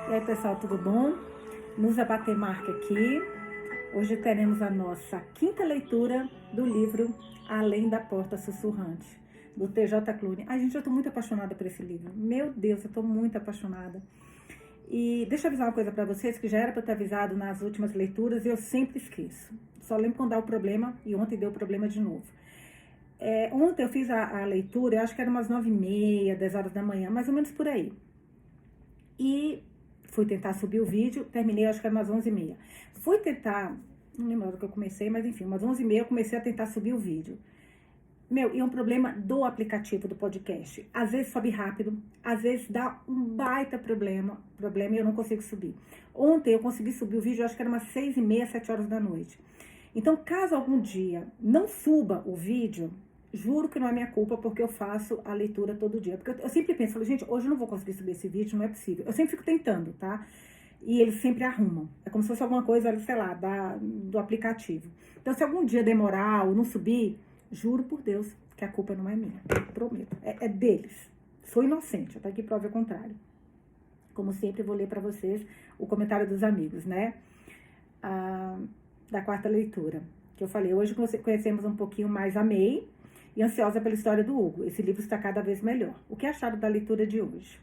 E aí, pessoal, tudo bom? Nusa Batemarca aqui. Hoje teremos a nossa quinta leitura do livro Além da Porta Sussurrante, do T.J. Klune. Ai, gente, eu tô muito apaixonada por esse livro. Meu Deus, eu tô muito apaixonada. E deixa eu avisar uma coisa pra vocês, que já era pra eu ter avisado nas últimas leituras e eu sempre esqueço. Só lembro quando dá o problema e ontem deu problema de novo. Ontem eu fiz a leitura, eu acho que era umas 9h30, 10 horas da manhã, mais ou menos por aí. E fui tentar subir o vídeo, terminei, acho que era umas 11h30. Fui tentar, não lembro a hora que eu comecei, mas enfim, umas 11h30 eu comecei a tentar subir o vídeo. E é um problema do aplicativo do podcast. Às vezes sobe rápido, às vezes dá um baita problema e eu não consigo subir. Ontem eu consegui subir o vídeo, acho que era umas 6h30, 7 horas da noite. Então, caso algum dia não suba o vídeo, juro que não é minha culpa, porque eu faço a leitura todo dia. Porque eu sempre penso, gente, hoje eu não vou conseguir subir esse vídeo, não é possível. Eu sempre fico tentando, tá? E eles sempre arrumam. É como se fosse alguma coisa, sei lá, do aplicativo. Então, se algum dia demorar ou não subir, juro por Deus que a culpa não é minha. Prometo. É deles. Sou inocente, eu tô aqui prova o contrário. Como sempre, eu vou ler pra vocês o comentário dos amigos, né? Da quarta leitura. Que eu falei, hoje conhecemos um pouquinho mais a May, e ansiosa pela história do Hugo. Esse livro está cada vez melhor. O que acharam da leitura de hoje?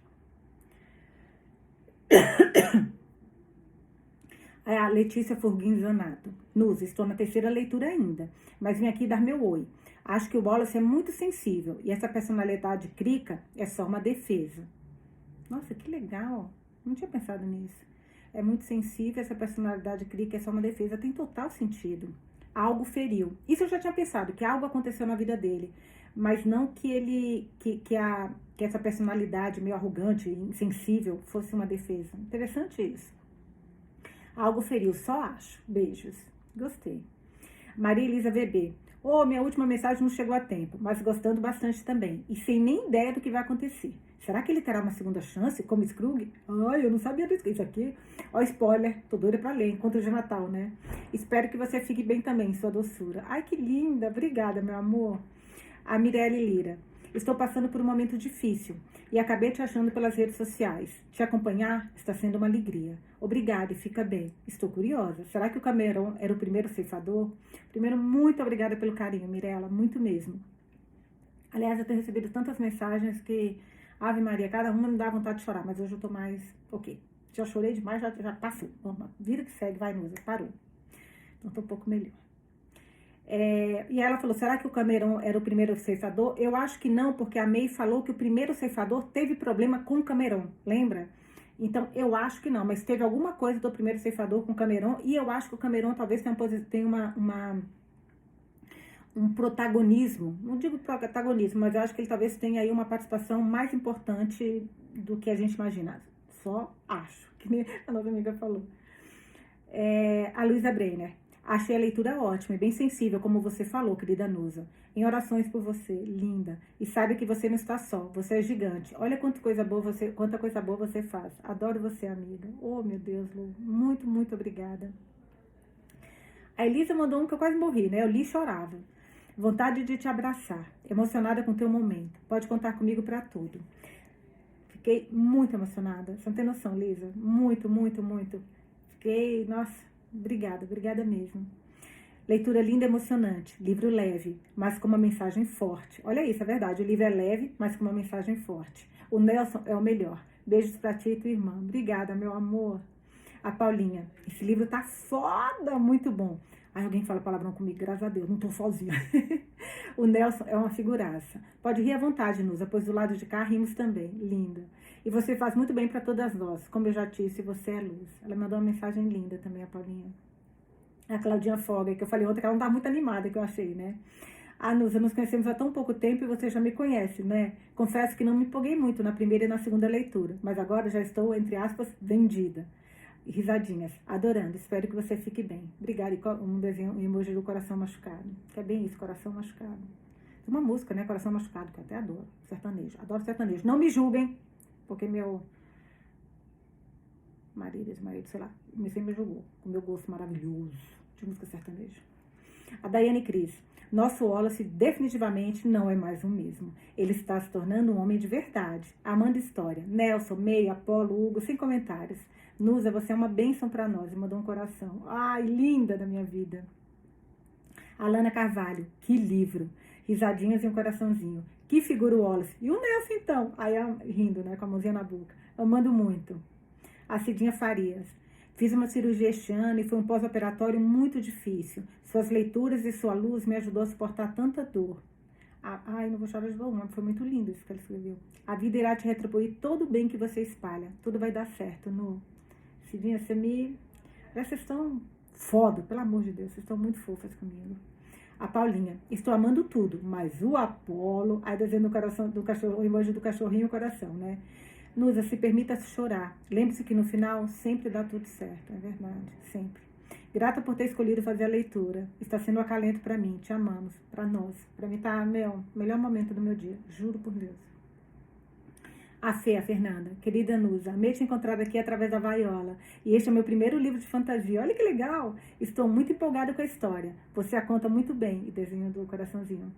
A Letícia Furguin Zanato. Nusa, estou na terceira leitura ainda, mas vim aqui dar meu oi. Acho que o Wallace é muito sensível e essa personalidade crica é só uma defesa. Nossa, que legal. Não tinha pensado nisso. É muito sensível, essa personalidade crica é só uma defesa. Tem total sentido. Algo feriu. Isso eu já tinha pensado, que algo aconteceu na vida dele. Mas não que essa personalidade meio arrogante e insensível fosse uma defesa. Interessante isso. Algo feriu, só acho. Beijos. Gostei. Maria Elisa VB. Minha última mensagem não chegou a tempo, mas gostando bastante também. E sem nem ideia do que vai acontecer. Será que ele terá uma segunda chance, como Scrooge? Ai, eu não sabia disso aqui. Spoiler, tô doida pra ler, encontro de Natal, né? Espero que você fique bem também, sua doçura. Ai, que linda, obrigada, meu amor. A Mirelle Lira. Estou passando por um momento difícil e acabei te achando pelas redes sociais. Te acompanhar está sendo uma alegria. Obrigada e fica bem. Estou curiosa. Será que o Cameron era o primeiro ceifador? Primeiro, muito obrigada pelo carinho, Mirella, muito mesmo. Aliás, eu tenho recebido tantas mensagens que, Ave Maria, cada uma me dá vontade de chorar, mas hoje eu tô mais ok. Já chorei demais, já passou. Vamos, vida que segue, vai, Nusa, parou. Então tô um pouco melhor. E ela falou, será que o Cameron era o primeiro ceifador? Eu acho que não, porque a May falou que o primeiro ceifador teve problema com o Cameron, lembra? Então, eu acho que não, mas teve alguma coisa do primeiro ceifador com o Cameron, e eu acho que o Cameron talvez tenha um protagonismo, não digo protagonismo, mas eu acho que ele talvez tenha aí uma participação mais importante do que a gente imagina. Só acho, que nem a nossa amiga falou. A Luísa Brenner. Achei a leitura ótima e bem sensível, como você falou, querida Nusa. Em orações por você, linda. E saiba que você não está só, você é gigante. Olha quanta coisa boa você faz. Adoro você, amiga. Oh, meu Deus, Lu. Muito, muito obrigada. A Elisa mandou um que eu quase morri, né? Eu li e chorava. Vontade de te abraçar. Emocionada com o teu momento. Pode contar comigo pra tudo. Fiquei muito emocionada. Você não tem noção, Lisa? Muito, muito, muito. Fiquei, nossa... Obrigada mesmo. Leitura linda e emocionante. Livro leve, mas com uma mensagem forte. Olha isso, é verdade. O livro é leve, mas com uma mensagem forte. O Nelson é o melhor. Beijos pra ti e tua irmã. Obrigada, meu amor. A Paulinha. Esse livro tá foda, muito bom. Aí alguém fala palavrão comigo, graças a Deus, não tô sozinha. O Nelson é uma figuraça. Pode rir à vontade, Nusa, pois do lado de cá rimos também. Linda. E você faz muito bem para todas nós. Como eu já disse, você é luz. Ela mandou uma mensagem linda também, a Paulinha. A Claudinha Foga, que eu falei ontem que ela não tá muito animada, que eu achei, né? Nusa, nos conhecemos há tão pouco tempo e você já me conhece, né? Confesso que não me empolguei muito na primeira e na segunda leitura, mas agora já estou, entre aspas, vendida. Risadinhas, adorando, espero que você fique bem. Obrigada, e um desenho, um emoji do coração machucado. Que é bem isso, coração machucado. Tem uma música, né, coração machucado, que eu até adoro, sertanejo. Adoro sertanejo. Não me julguem, porque meu marido, sei lá, sempre me julgou, com meu gosto maravilhoso de música sertaneja. A Daiane Cris. Nosso Wallace definitivamente não é mais o mesmo. Ele está se tornando um homem de verdade. Amanda História. Nelson, Meio, Apolo, Hugo, sem comentários. Nusa, você é uma bênção para nós. E mandou um coração. Ai, linda da minha vida. Alana Carvalho. Que livro. Risadinhas e um coraçãozinho. Que figura o Wallace. E o Nelson, então? Aí, rindo, né? Com a mãozinha na boca. Amando muito. A Cidinha Farias. Fiz uma cirurgia este ano e foi um pós-operatório muito difícil. Suas leituras e sua luz me ajudou a suportar tanta dor. Ai, não vou chorar de volume, foi muito lindo isso que ela escreveu. A vida irá te retribuir todo o bem que você espalha. Tudo vai dar certo, Nu. Cidinha, vocês estão foda, pelo amor de Deus, vocês estão muito fofas comigo. A Paulinha, estou amando tudo, mas o Apolo... Aí desenho do cachorro, o emoji do cachorrinho e o coração, né? Nusa, se permita chorar. Lembre-se que no final sempre dá tudo certo. É verdade, sempre. Grata por ter escolhido fazer a leitura. Está sendo um acalento para mim. Te amamos. Para nós. Para mim tá, melhor momento do meu dia. Juro por Deus. A Fernanda. Querida Nusa, amei te encontrar aqui através da Vaiola. E este é o meu primeiro livro de fantasia. Olha que legal. Estou muito empolgada com a história. Você a conta muito bem. E desenho do coraçãozinho.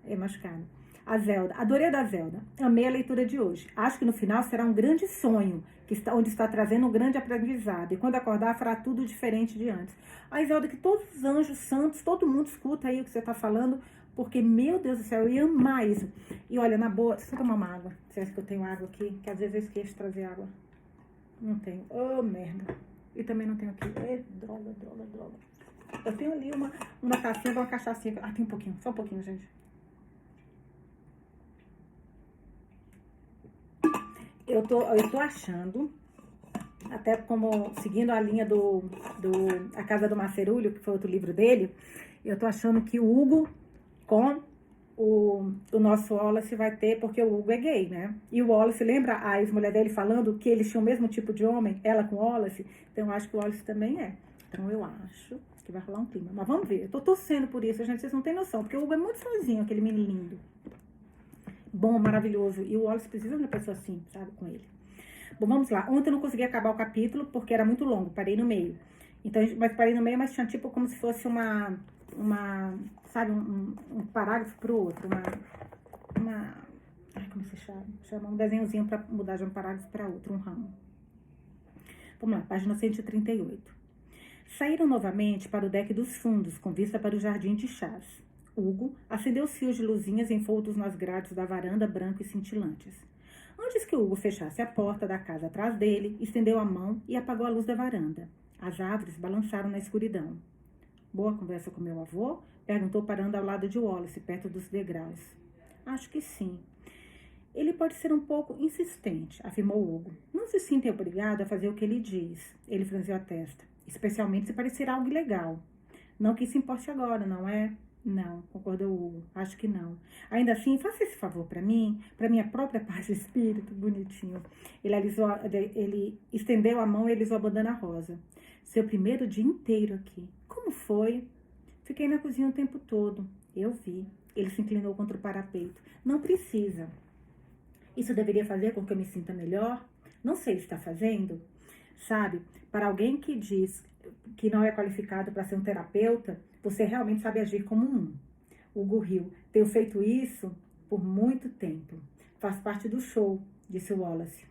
É machucado. A Zelda, adorei a da Zelda, amei a leitura de hoje. Acho que no final será um grande sonho, onde está trazendo um grande aprendizado. E quando acordar, fará tudo diferente de antes. A Zelda, que todos os anjos santos, todo mundo escuta aí o que você está falando, porque, meu Deus do céu, eu ia amar isso. E olha, na boa, deixa eu tomar uma água. Você acha que eu tenho água aqui? Que às vezes eu esqueço de trazer água. Não tenho. Oh, merda. E também não tenho aqui. Droga. Eu tenho ali uma tacinha, uma cachaçinha. Ah, tem um pouquinho, só um pouquinho, gente. Eu tô achando, até como seguindo a linha A Casa do Macerulho, que foi outro livro dele, eu tô achando que o Hugo com o nosso Wallace vai ter, porque o Hugo é gay, né? E o Wallace, lembra a ex-mulher dele falando que eles tinham o mesmo tipo de homem, ela com o Wallace? Então eu acho que o Wallace também é. Então eu acho que vai rolar um clima. Mas vamos ver, eu tô torcendo por isso, gente, vocês não têm noção, porque o Hugo é muito sozinho, aquele menino lindo. Bom, maravilhoso. E o Wallace precisa de uma pessoa assim, sabe, com ele. Bom, vamos lá. Ontem eu não consegui acabar o capítulo porque era muito longo. Parei no meio. Então, mas parei no meio, mas tinha tipo como se fosse sabe, um parágrafo pro outro. Ai, como se chama? Chama um desenhozinho para mudar de um parágrafo para outro, um ramo. Vamos lá, página 138. Saíram novamente para o deck dos fundos, com vista para o jardim de chás. Hugo acendeu os fios de luzinhas envoltos nas grades da varanda branco e cintilantes. Antes que Hugo fechasse a porta da casa atrás dele, estendeu a mão e apagou a luz da varanda. As árvores balançaram na escuridão. Boa conversa com meu avô? Perguntou parando ao lado de Wallace, perto dos degraus. Acho que sim. Ele pode ser um pouco insistente, afirmou Hugo. Não se sinta obrigado a fazer o que ele diz. Ele franziu a testa. Especialmente se parecer algo ilegal. Não que isso importe agora, não é? Não, concordou Hugo. Acho que não. Ainda assim, faça esse favor para mim, para minha própria paz de espírito, bonitinho. Ele estendeu a mão e alisou a bandana rosa. Seu primeiro dia inteiro aqui. Como foi? Fiquei na cozinha o tempo todo. Eu vi. Ele se inclinou contra o parapeito. Não precisa. Isso deveria fazer com que eu me sinta melhor? Não sei se está fazendo. Sabe, para alguém que diz que não é qualificado para ser um terapeuta, você realmente sabe agir como um. Hugo riu. Tenho feito isso por muito tempo. Faz parte do show, disse Wallace.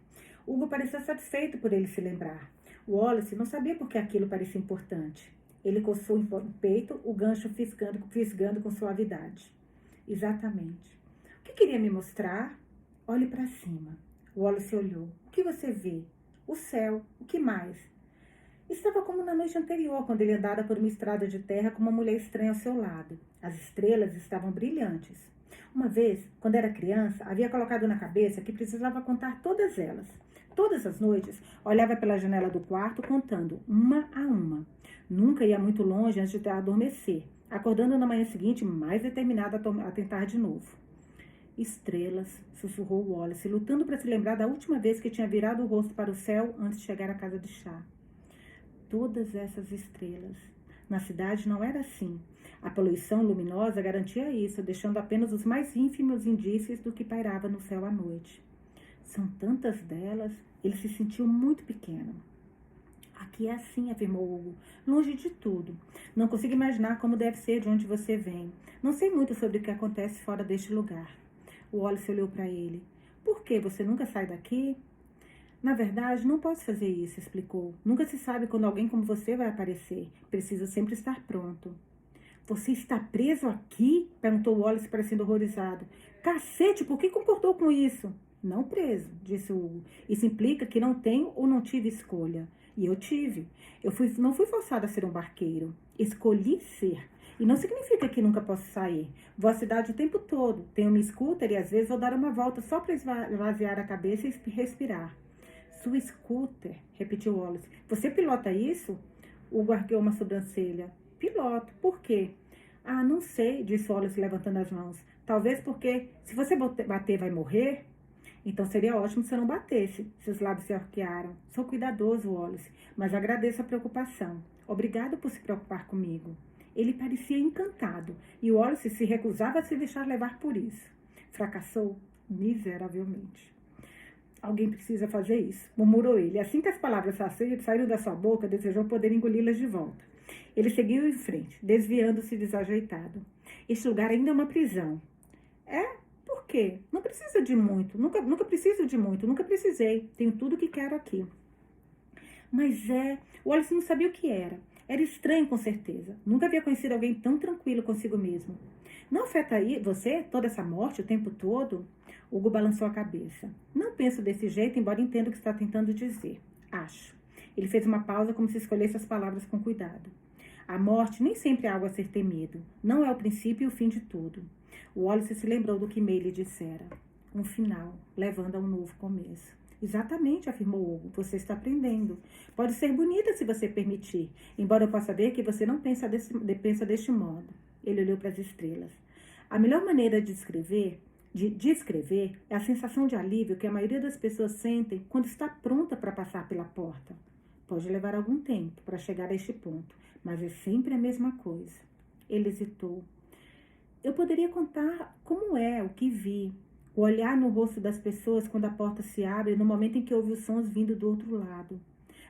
Hugo parecia satisfeito por ele se lembrar. Wallace não sabia por que aquilo parecia importante. Ele coçou o peito, o gancho fisgando com suavidade. Exatamente. O que queria me mostrar? Olhe para cima. Wallace olhou. O que você vê? O céu. O que mais? Estava como na noite anterior, quando ele andara por uma estrada de terra com uma mulher estranha ao seu lado. As estrelas estavam brilhantes. Uma vez, quando era criança, havia colocado na cabeça que precisava contar todas elas. Todas as noites, olhava pela janela do quarto, contando, uma a uma. Nunca ia muito longe antes de adormecer, acordando na manhã seguinte, mais determinada a tentar de novo. Estrelas, sussurrou Wallace, lutando para se lembrar da última vez que tinha virado o rosto para o céu antes de chegar à casa de chá. Todas essas estrelas. Na cidade não era assim. A poluição luminosa garantia isso, deixando apenas os mais ínfimos indícios do que pairava no céu à noite. São tantas delas, ele se sentiu muito pequeno. Aqui é assim, afirmou Hugo, longe de tudo. Não consigo imaginar como deve ser de onde você vem. Não sei muito sobre o que acontece fora deste lugar. O Wallace olhou para ele. Por que você nunca sai daqui? Na verdade, não posso fazer isso, explicou. Nunca se sabe quando alguém como você vai aparecer. Preciso sempre estar pronto. Você está preso aqui? Perguntou Wallace, parecendo horrorizado. Cacete, por que concordou com isso? Não preso, disse Hugo. Isso implica que não tenho ou não tive escolha. E eu tive. Não fui forçada a ser um barqueiro. Escolhi ser. E não significa que nunca posso sair. Vou à cidade o tempo todo. Tenho uma scooter e às vezes vou dar uma volta só para esvaziar a cabeça e respirar. Sua scooter, repetiu Wallace. Você pilota isso? Hugo arqueou uma sobrancelha. Piloto. Por quê? Ah, não sei, disse Wallace levantando as mãos. Talvez porque, se você bater, vai morrer? Então seria ótimo se eu não batesse. Seus lábios se arquearam. Sou cuidadoso, Wallace, mas agradeço a preocupação. Obrigado por se preocupar comigo. Ele parecia encantado, e Wallace se recusava a se deixar levar por isso. Fracassou miseravelmente. Alguém precisa fazer isso, murmurou ele. Assim que as palavras saíram da sua boca, desejou poder engoli-las de volta. Ele seguiu em frente, desviando-se desajeitado. Este lugar ainda é uma prisão. É? Por quê? Não precisa de muito. Nunca preciso de muito. Nunca precisei. Tenho tudo o que quero aqui. Mas o Wallace não sabia o que era. Era estranho, com certeza. Nunca havia conhecido alguém tão tranquilo consigo mesmo. Não afeta aí você, toda essa morte, o tempo todo? Hugo balançou a cabeça. Não penso desse jeito, embora entenda o que está tentando dizer. Acho. Ele fez uma pausa como se escolhesse as palavras com cuidado. A morte nem sempre é algo a ser temido. Não é o princípio e o fim de tudo. O Wallace se lembrou do que May lhe dissera. Um final, levando a um novo começo. Exatamente, afirmou Hugo. Você está aprendendo. Pode ser bonita se você permitir, embora eu possa ver que você não pensa deste modo. Ele olhou para as estrelas. A melhor maneira de descrever é a sensação de alívio que a maioria das pessoas sentem quando está pronta para passar pela porta. Pode levar algum tempo para chegar a este ponto, mas é sempre a mesma coisa. Ele hesitou. Eu poderia contar como é, o que vi, o olhar no rosto das pessoas quando a porta se abre no momento em que ouve os sons vindo do outro lado.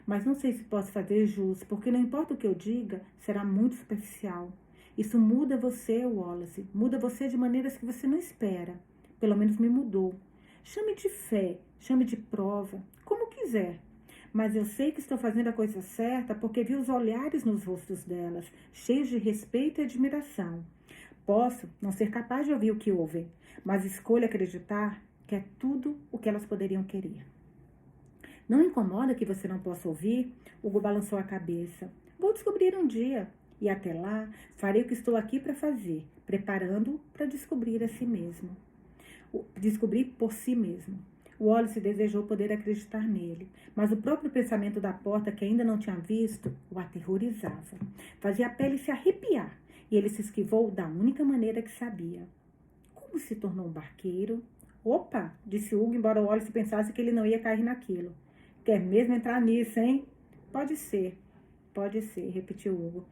Mas não sei se posso fazer jus, porque não importa o que eu diga, será muito superficial. Isso muda você, Wallace, muda você de maneiras que você não espera. Pelo menos me mudou. Chame de fé, chame de prova, como quiser. Mas eu sei que estou fazendo a coisa certa porque vi os olhares nos rostos delas, cheios de respeito e admiração. Posso não ser capaz de ouvir o que ouvem, mas escolho acreditar que é tudo o que elas poderiam querer. Não incomoda que você não possa ouvir? Hugo balançou a cabeça. Vou descobrir um dia. E até lá, farei o que estou aqui para fazer, preparando para descobrir a si mesmo. Descobrir por si mesmo. O Wallace desejou poder acreditar nele, mas o próprio pensamento da porta que ainda não tinha visto o aterrorizava. Fazia a pele se arrepiar, e ele se esquivou da única maneira que sabia. Como se tornou um barqueiro? Opa, disse Hugo, embora o Wallace pensasse que ele não ia cair naquilo. Quer mesmo entrar nisso, hein? Pode ser, repetiu Hugo.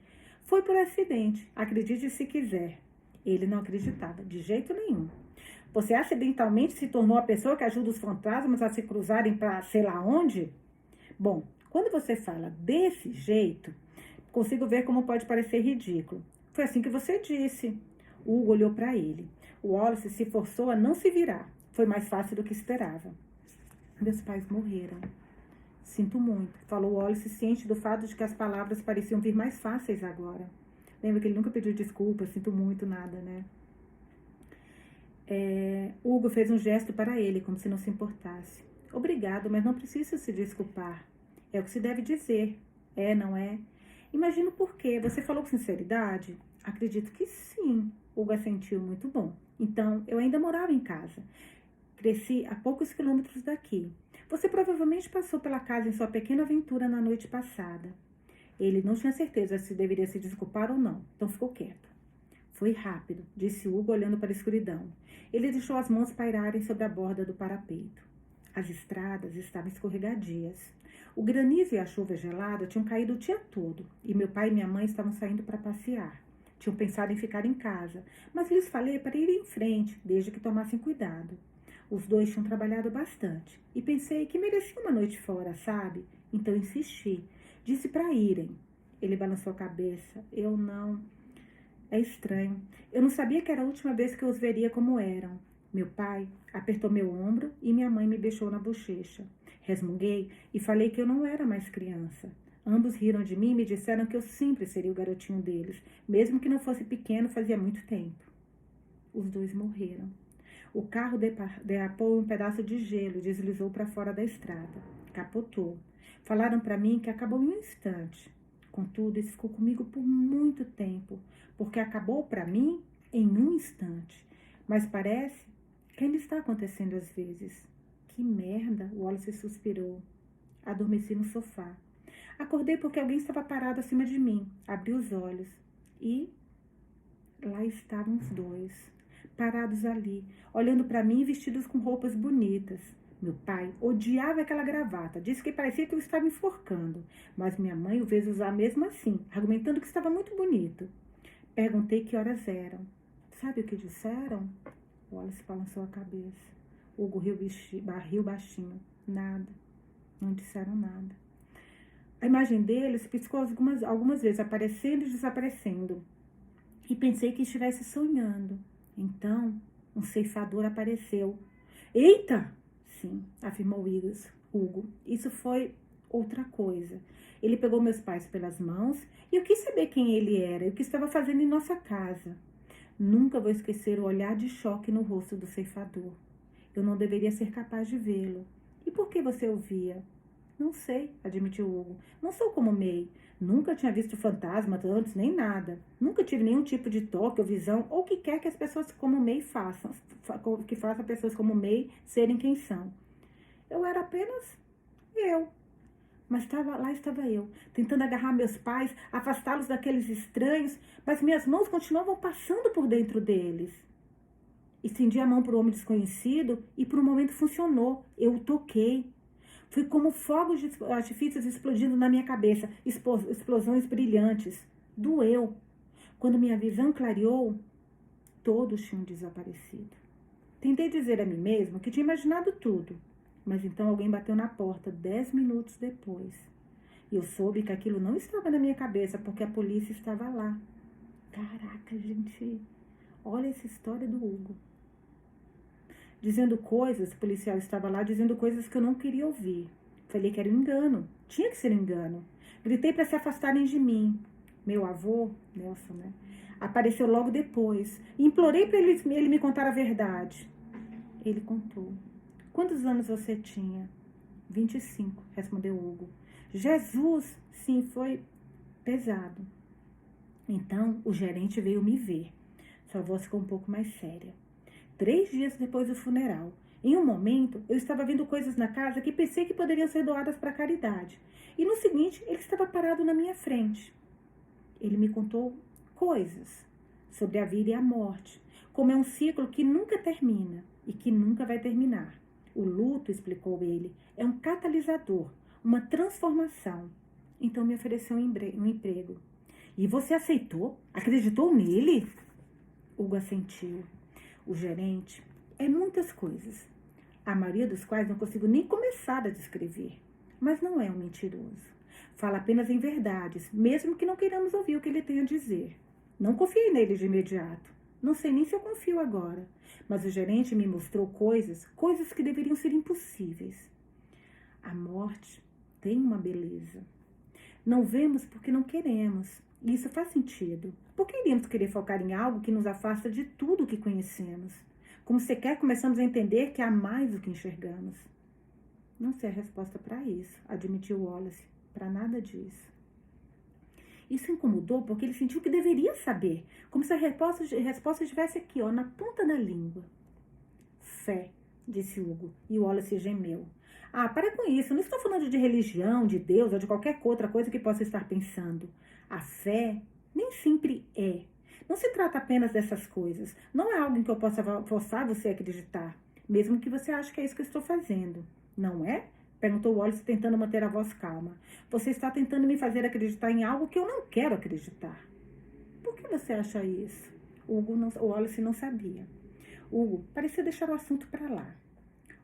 Foi por acidente, acredite se quiser. Ele não acreditava, de jeito nenhum. Você acidentalmente se tornou a pessoa que ajuda os fantasmas a se cruzarem para sei lá onde? Bom, quando você fala desse jeito, consigo ver como pode parecer ridículo. Foi assim que você disse. Hugo olhou para ele. O Wallace se forçou a não se virar. Foi mais fácil do que esperava. Meus pais morreram. Sinto muito, falou Wallace, ciente do fato de que as palavras pareciam vir mais fáceis agora. Lembra que ele nunca pediu desculpa, sinto muito, nada, né? Hugo fez um gesto para ele, como se não se importasse. Obrigado, mas não precisa se desculpar. É o que se deve dizer. Não é? Imagino por quê. Você falou com sinceridade? Acredito que sim. Hugo assentiu. Muito bom. Então, eu ainda morava em casa. Cresci a poucos quilômetros daqui. Você provavelmente passou pela casa em sua pequena aventura na noite passada. Ele não tinha certeza se deveria se desculpar ou não, então ficou quieto. Foi rápido, disse Hugo olhando para a escuridão. Ele deixou as mãos pairarem sobre a borda do parapeito. As estradas estavam escorregadias. O granizo e a chuva gelada tinham caído o dia todo, e meu pai e minha mãe estavam saindo para passear. Tinham pensado em ficar em casa, mas lhes falei para ir em frente, desde que tomassem cuidado. Os dois tinham trabalhado bastante, e pensei que mereciam uma noite fora, sabe? Então insisti. Disse para irem. Ele balançou a cabeça. Eu não. É estranho. Eu não sabia que era a última vez que eu os veria como eram. Meu pai apertou meu ombro e minha mãe me beijou na bochecha. Resmunguei e falei que eu não era mais criança. Ambos riram de mim e me disseram que eu sempre seria o garotinho deles, mesmo que não fosse pequeno fazia muito tempo. Os dois morreram. O carro derrapou um pedaço de gelo e deslizou para fora da estrada. Capotou. Falaram para mim que acabou em um instante. Contudo, isso ficou comigo por muito tempo, porque acabou para mim em um instante. Mas parece que ainda está acontecendo às vezes. Que merda, o Wallace suspirou. Adormeci no sofá. Acordei porque alguém estava parado acima de mim. Abri os olhos e lá estavam os dois, parados ali, olhando para mim vestidos com roupas bonitas. Meu pai odiava aquela gravata, disse que parecia que eu estava enforcando, mas minha mãe o fez usar mesmo assim, argumentando que estava muito bonito. Perguntei que horas eram. Sabe o que disseram? Wallace balançou a cabeça. Hugo riu baixinho. Nada. Não disseram nada. A imagem deles piscou algumas vezes, aparecendo e desaparecendo. E pensei que estivesse sonhando. Então, um ceifador apareceu. Eita! Sim, afirmou Hugo. Isso foi outra coisa. Ele pegou meus pais pelas mãos e eu quis saber quem ele era e o que estava fazendo em nossa casa. Nunca vou esquecer o olhar de choque no rosto do ceifador. Eu não deveria ser capaz de vê-lo. E por que você o via? Não sei, admitiu Hugo. Não sou como May. Nunca tinha visto fantasmas antes, nem nada. Nunca tive nenhum tipo de toque ou visão, ou o que quer que as pessoas como May façam, que faça pessoas como May serem quem são. Eu era apenas eu. Mas lá estava eu, tentando agarrar meus pais, afastá-los daqueles estranhos, mas minhas mãos continuavam passando por dentro deles. Estendi a mão para o homem desconhecido e por um momento funcionou. Eu o toquei. Foi como fogos de artifícios explodindo na minha cabeça, explosões brilhantes. Doeu. Quando minha visão clareou, todos tinham desaparecido. Tentei dizer a mim mesmo que tinha imaginado tudo, mas então alguém bateu na porta 10 minutos depois. E eu soube que aquilo não estava na minha cabeça, porque a polícia estava lá. Caraca, gente, olha essa história do Hugo. Dizendo coisas, o policial estava lá dizendo coisas que eu não queria ouvir. Falei que era um engano, tinha que ser um engano. Gritei para se afastarem de mim. Meu avô, Nelson, né, apareceu logo depois. Implorei para ele me contar a verdade. Ele contou. Quantos anos você tinha? 25, respondeu Hugo. Jesus, sim, foi pesado. Então, o gerente veio me ver. Sua voz ficou um pouco mais séria. 3 dias depois do funeral. Em um momento, eu estava vendo coisas na casa que pensei que poderiam ser doadas para a caridade. E no seguinte, ele estava parado na minha frente. Ele me contou coisas sobre a vida e a morte, como é um ciclo que nunca termina e que nunca vai terminar. O luto, explicou ele, é um catalisador, uma transformação. Então me ofereceu um emprego. E você aceitou? Acreditou nele? Hugo assentiu. O gerente é muitas coisas, a maioria dos quais não consigo nem começar a descrever. Mas não é um mentiroso. Fala apenas em verdades, mesmo que não queiramos ouvir o que ele tem a dizer. Não confiei nele de imediato. Não sei nem se eu confio agora. Mas o gerente me mostrou coisas que deveriam ser impossíveis. A morte tem uma beleza. Não vemos porque não queremos. E isso faz sentido. Por que iríamos querer focar em algo que nos afasta de tudo o que conhecemos? Como sequer começamos a entender que há mais do que enxergamos. Não sei a resposta para isso, admitiu Wallace. Para nada disso. Isso incomodou porque ele sentiu que deveria saber, como se a resposta estivesse aqui, ó, na ponta da língua. Fé, disse Hugo, e Wallace gemeu. Ah, para com isso, não estou falando de religião, de Deus ou de qualquer outra coisa que possa estar pensando. A fé nem sempre é. Não se trata apenas dessas coisas. Não é algo em que eu possa forçar você a acreditar, mesmo que você ache que é isso que eu estou fazendo. Não é? Perguntou Wallace, tentando manter a voz calma. Você está tentando me fazer acreditar em algo que eu não quero acreditar. Por que você acha isso? Wallace não sabia. Hugo parecia deixar o assunto para lá.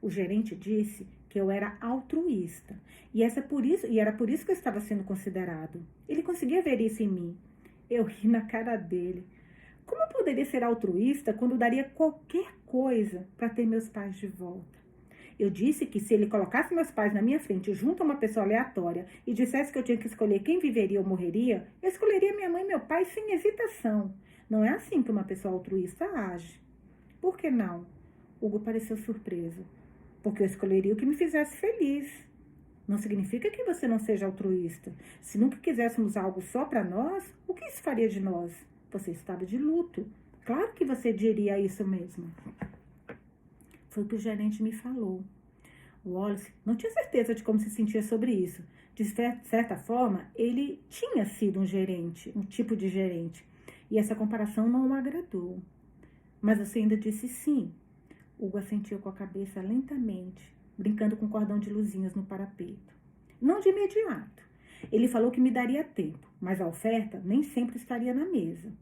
O gerente disse que eu era altruísta. E era por isso que eu estava sendo considerado. Ele conseguia ver isso em mim. Eu ri na cara dele. Como eu poderia ser altruísta quando daria qualquer coisa para ter meus pais de volta? Eu disse que se ele colocasse meus pais na minha frente junto a uma pessoa aleatória e dissesse que eu tinha que escolher quem viveria ou morreria, eu escolheria minha mãe e meu pai sem hesitação. Não é assim que uma pessoa altruísta age. Por que não? Hugo pareceu surpreso. Porque eu escolheria o que me fizesse feliz. Não significa que você não seja altruísta. Se nunca quiséssemos algo só para nós, o que isso faria de nós? Você estava de luto. Claro que você diria isso mesmo. Foi o que o gerente me falou. O Wallace não tinha certeza de como se sentia sobre isso. De certa forma, ele tinha sido um gerente, um tipo de gerente. E essa comparação não o agradou. Mas você ainda disse sim. Hugo assentiu com a cabeça lentamente, brincando com o cordão de luzinhas no parapeito. Não de imediato. Ele falou que me daria tempo, mas a oferta nem sempre estaria na mesa.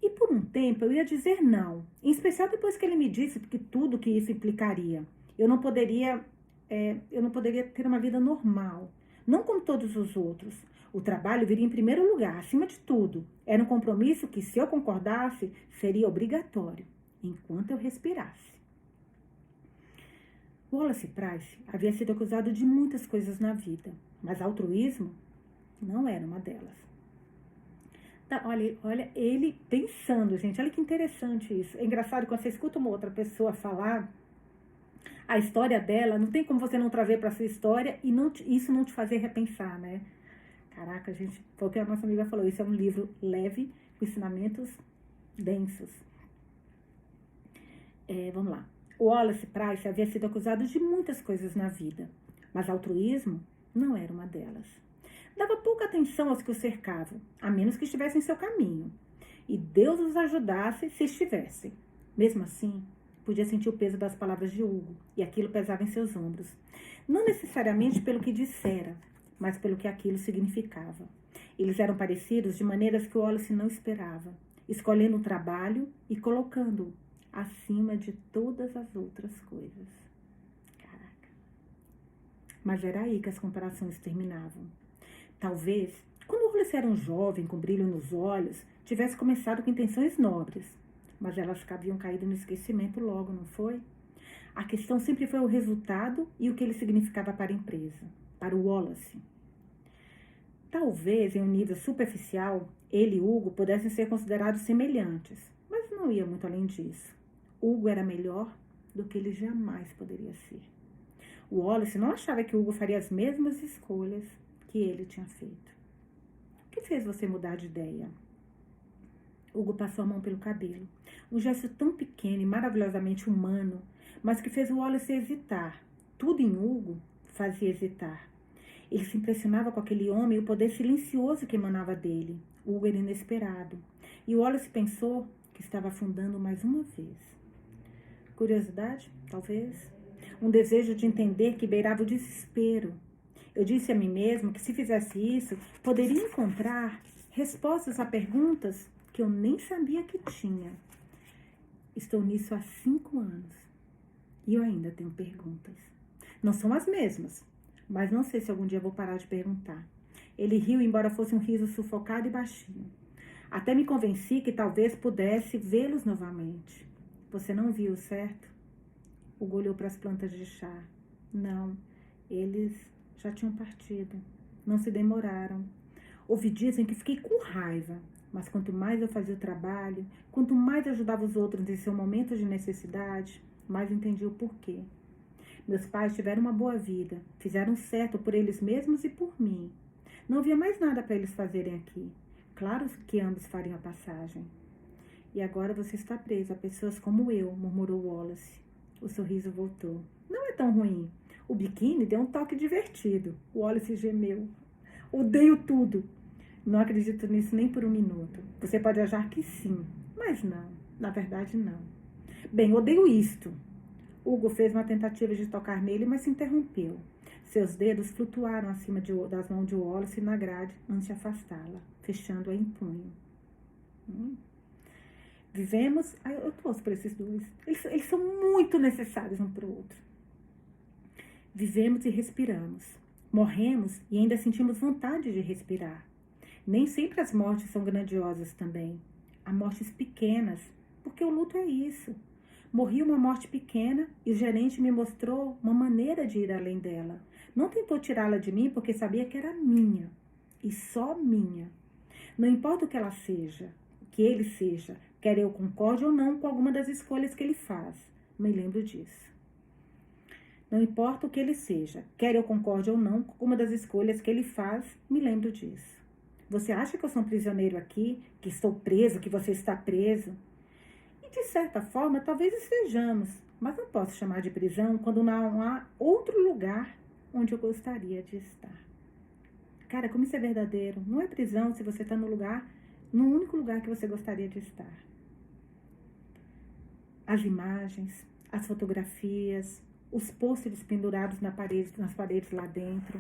E por um tempo eu ia dizer não, em especial depois que ele me disse que tudo que isso implicaria. Eu não poderia ter uma vida normal, não como todos os outros. O trabalho viria em primeiro lugar, acima de tudo. Era um compromisso que, se eu concordasse, seria obrigatório, enquanto eu respirasse. Wallace Price havia sido acusado de muitas coisas na vida, mas altruísmo não era uma delas. Tá, olha ele pensando, gente, olha que interessante isso. É engraçado quando você escuta uma outra pessoa falar a história dela, não tem como você não trazer para sua história e isso não te fazer repensar, né? Caraca, gente, foi o que a nossa amiga falou, isso é um livro leve, com ensinamentos densos. Vamos lá. O Wallace Price havia sido acusado de muitas coisas na vida, mas altruísmo não era uma delas. Dava pouca atenção aos que o cercavam, a menos que estivessem em seu caminho. E Deus os ajudasse se estivessem. Mesmo assim, podia sentir o peso das palavras de Hugo, e aquilo pesava em seus ombros. Não necessariamente pelo que dissera, mas pelo que aquilo significava. Eles eram parecidos de maneiras que o Wallace não esperava, escolhendo o trabalho e colocando-o acima de todas as outras coisas. Caraca. Mas era aí que as comparações terminavam. Talvez, quando o Wallace era um jovem com brilho nos olhos, tivesse começado com intenções nobres, mas elas haviam caído no esquecimento logo, não foi? A questão sempre foi o resultado e o que ele significava para a empresa, para o Wallace. Talvez, em um nível superficial, ele e Hugo pudessem ser considerados semelhantes, mas não ia muito além disso. Hugo era melhor do que ele jamais poderia ser. O Wallace não achava que Hugo faria as mesmas escolhas que ele tinha feito. O que fez você mudar de ideia? Hugo passou a mão pelo cabelo. Um gesto tão pequeno e maravilhosamente humano, mas que fez o Wallace hesitar. Tudo em Hugo fazia hesitar. Ele se impressionava com aquele homem e o poder silencioso que emanava dele. Hugo era inesperado. E o Wallace pensou que estava afundando mais uma vez. Curiosidade? Talvez. Um desejo de entender que beirava o desespero. Eu disse a mim mesmo que se fizesse isso, poderia encontrar respostas a perguntas que eu nem sabia que tinha. Estou nisso há 5 anos e eu ainda tenho perguntas. Não são as mesmas, mas não sei se algum dia vou parar de perguntar. Ele riu, embora fosse um riso sufocado e baixinho. Até me convenci que talvez pudesse vê-los novamente. Você não viu, certo? Hugo olhou para as plantas de chá. Não, eles já tinham partido. Não se demoraram. Ouvi dizem que fiquei com raiva, mas quanto mais eu fazia o trabalho, quanto mais ajudava os outros em seu momento de necessidade, mais entendi o porquê. Meus pais tiveram uma boa vida, fizeram certo por eles mesmos e por mim. Não havia mais nada para eles fazerem aqui. Claro que ambos fariam a passagem. E agora você está preso a pessoas como eu, murmurou Wallace. O sorriso voltou. Não é tão ruim. O biquíni deu um toque divertido. Wallace gemeu. Odeio tudo. Não acredito nisso nem por um minuto. Você pode achar que sim, mas não. Na verdade, não. Bem, odeio isto. Hugo fez uma tentativa de tocar nele, mas se interrompeu. Seus dedos flutuaram acima das mãos de Wallace na grade antes de afastá-la, fechando-a em punho. Vivemos... eu torço por esses dois. Eles são muito necessários um para o outro. Vivemos e respiramos. Morremos e ainda sentimos vontade de respirar. Nem sempre as mortes são grandiosas também. Há mortes pequenas, porque o luto é isso. Morri uma morte pequena e o gerente me mostrou uma maneira de ir além dela. Não tentou tirá-la de mim porque sabia que era minha, e só minha. Não importa o que ela seja, o que ele seja, quer eu concorde ou não com alguma das escolhas que ele faz. Me lembro disso. Não importa o que ele seja, quer eu concorde ou não com alguma das escolhas que ele faz, me lembro disso. Você acha que eu sou um prisioneiro aqui, que estou preso, que você está preso? E de certa forma, talvez estejamos, mas não posso chamar de prisão quando não há outro lugar onde eu gostaria de estar. Cara, como isso é verdadeiro? Não é prisão se você está no único lugar que você gostaria de estar. As imagens, as fotografias, os pôsteres pendurados nas paredes lá dentro.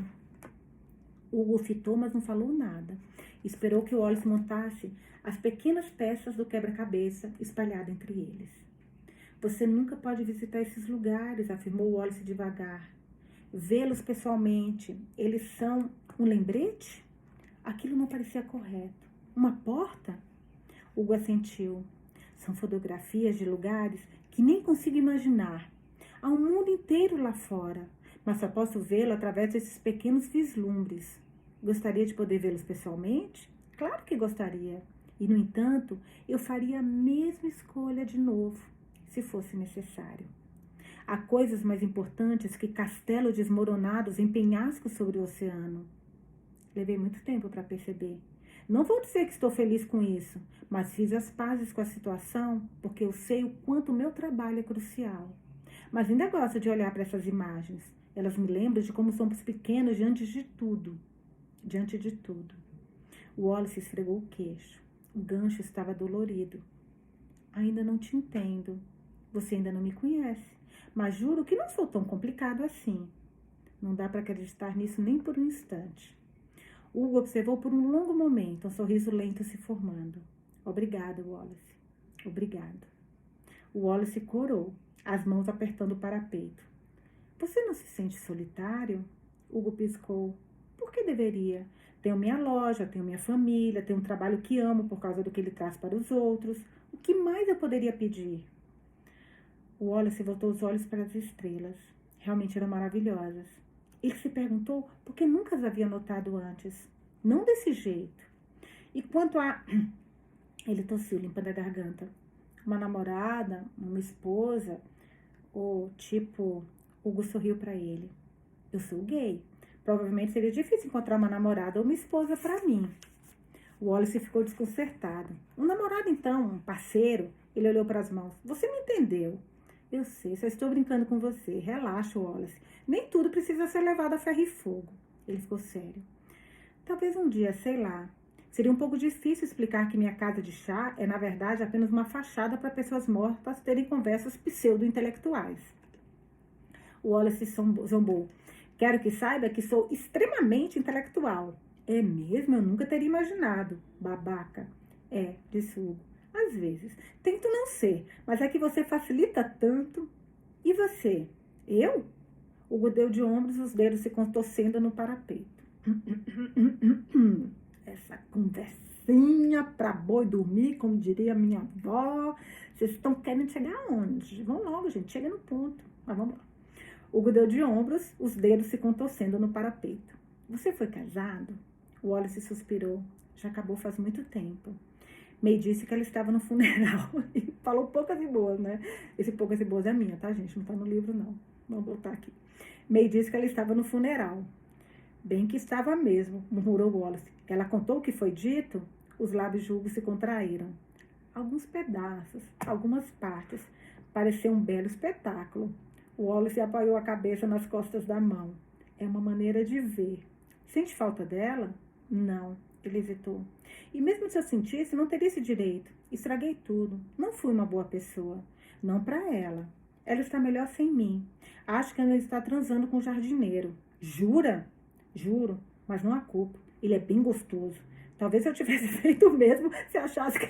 O Hugo fitou, mas não falou nada. Esperou que o Wallace montasse as pequenas peças do quebra-cabeça espalhado entre eles. Você nunca pode visitar esses lugares, afirmou Wallace devagar. Vê-los pessoalmente, eles são um lembrete? Aquilo não parecia correto. Uma porta? Hugo assentiu. São fotografias de lugares que nem consigo imaginar. Há um mundo inteiro lá fora, mas só posso vê-lo através desses pequenos vislumbres. Gostaria de poder vê-los pessoalmente? Claro que gostaria. E, no entanto, eu faria a mesma escolha de novo, se fosse necessário. Há coisas mais importantes que castelos desmoronados em penhascos sobre o oceano. Levei muito tempo para perceber. Não vou dizer que estou feliz com isso, mas fiz as pazes com a situação porque eu sei o quanto o meu trabalho é crucial. Mas ainda gosto de olhar para essas imagens. Elas me lembram de como somos pequenos diante de tudo. Diante de tudo. O Wallace esfregou o queixo. O gancho estava dolorido. Ainda não te entendo. Você ainda não me conhece. Mas juro que não sou tão complicado assim. Não dá para acreditar nisso nem por um instante. Hugo observou por um longo momento, um sorriso lento se formando. Obrigado, Wallace. Obrigado. O Wallace corou, as mãos apertando o parapeito. Você não se sente solitário? Hugo piscou. Por que deveria? Tenho minha loja, tenho minha família, tenho um trabalho que amo por causa do que ele traz para os outros. O que mais eu poderia pedir? O Wallace voltou os olhos para as estrelas. Realmente eram maravilhosas. Ele se perguntou por que nunca as havia notado antes. Não desse jeito. E quanto a... Ele tossiu, limpando a garganta. Uma namorada, uma esposa, ou tipo... Hugo sorriu para ele. Eu sou gay. Provavelmente seria difícil encontrar uma namorada ou uma esposa para mim. O Wallace ficou desconcertado. Um namorado então, um parceiro. Ele olhou para as mãos. Você me entendeu. Eu sei, só estou brincando com você. Relaxa, Wallace. Nem tudo precisa ser levado a ferro e fogo. Ele ficou sério. Talvez um dia, sei lá. Seria um pouco difícil explicar que minha casa de chá é, na verdade, apenas uma fachada para pessoas mortas terem conversas pseudo-intelectuais. O Wallace zombou. Quero que saiba que sou extremamente intelectual. É mesmo? Eu nunca teria imaginado. Babaca. É, disse Hugo. Às vezes. Tento não ser, mas é que você facilita tanto. E você? Eu? Hugo deu de ombros, os dedos se contorcendo no parapeito. Essa conversinha pra boi dormir, como diria minha avó. Vocês estão querendo chegar aonde? Vão logo, gente. Chega no ponto. Mas vamos lá. Hugo deu de ombros, os dedos se contorcendo no parapeito. Você foi casado? O Wallace suspirou. Já acabou faz muito tempo. May disse que ela estava no funeral. E falou poucas e boas, né? Esse poucas e boas é minha, tá, gente? Não tá no livro, não. Vamos botar aqui. May disse que ela estava no funeral. Bem que estava mesmo, murmurou Wallace. Ela contou o que foi dito? Os lábios de Hugo se contraíram. Alguns pedaços, algumas partes. Pareceu um belo espetáculo. O Wallace apoiou a cabeça nas costas da mão. É uma maneira de ver. Sente falta dela? Não. Ele hesitou. E mesmo se eu sentisse, não teria esse direito. Estraguei tudo. Não fui uma boa pessoa. Não para ela. Ela está melhor sem mim. Acho que ela está transando com o jardineiro. Jura? Juro, mas não há culpa. Ele é bem gostoso. Talvez eu tivesse feito o mesmo se achasse que...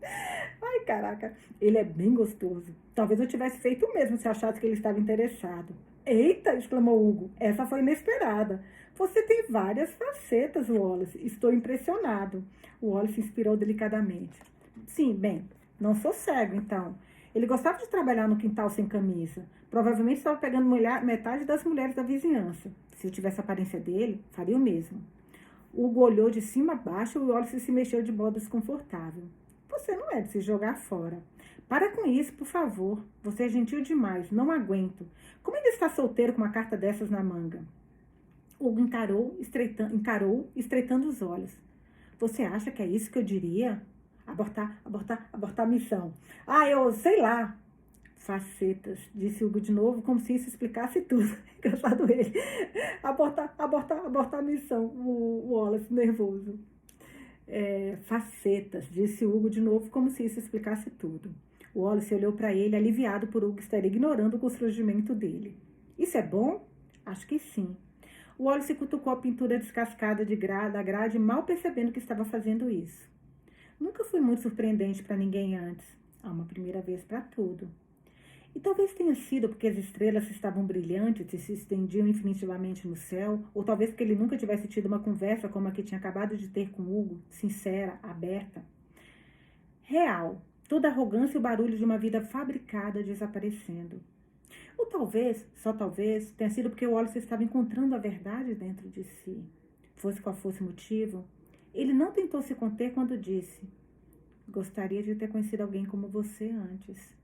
Ai, caraca. Ele é bem gostoso. Talvez eu tivesse feito o mesmo se achasse que ele estava interessado. Eita, exclamou Hugo, essa foi inesperada. Você tem várias facetas, Wallace. Estou impressionado. O Wallace inspirou delicadamente. Sim, bem, não sou cego, então. Ele gostava de trabalhar no quintal sem camisa. Provavelmente estava pegando metade das mulheres da vizinhança. Se eu tivesse a aparência dele, faria o mesmo. Hugo olhou de cima a baixo e o Wallace se mexeu de modo desconfortável. Você não é de se jogar fora. Para com isso, por favor. Você é gentil demais. Não aguento. Como ele está solteiro com uma carta dessas na manga? Hugo encarou, estreitando os olhos. Você acha que é isso que eu diria? Abortar a missão. Eu sei lá. Facetas, disse Hugo de novo, como se isso explicasse tudo. Engraçado ele. Abortar a missão. O Wallace, nervoso. Facetas, disse Hugo de novo, como se isso explicasse tudo. O Wallace olhou para ele, aliviado por Hugo estar ignorando o constrangimento dele. Isso é bom? Acho que sim. O Wallace cutucou a pintura descascada da grade, mal percebendo que estava fazendo isso. Nunca fui muito surpreendente para ninguém antes. Há uma primeira vez para tudo. E talvez tenha sido porque as estrelas estavam brilhantes e se estendiam infinitivamente no céu, ou talvez porque ele nunca tivesse tido uma conversa como a que tinha acabado de ter com Hugo, sincera, aberta. Real, toda a arrogância e o barulho de uma vida fabricada desaparecendo. Ou talvez, só talvez, tenha sido porque o Wallace estava encontrando a verdade dentro de si. Fosse qual fosse o motivo, ele não tentou se conter quando disse: gostaria de ter conhecido alguém como você antes.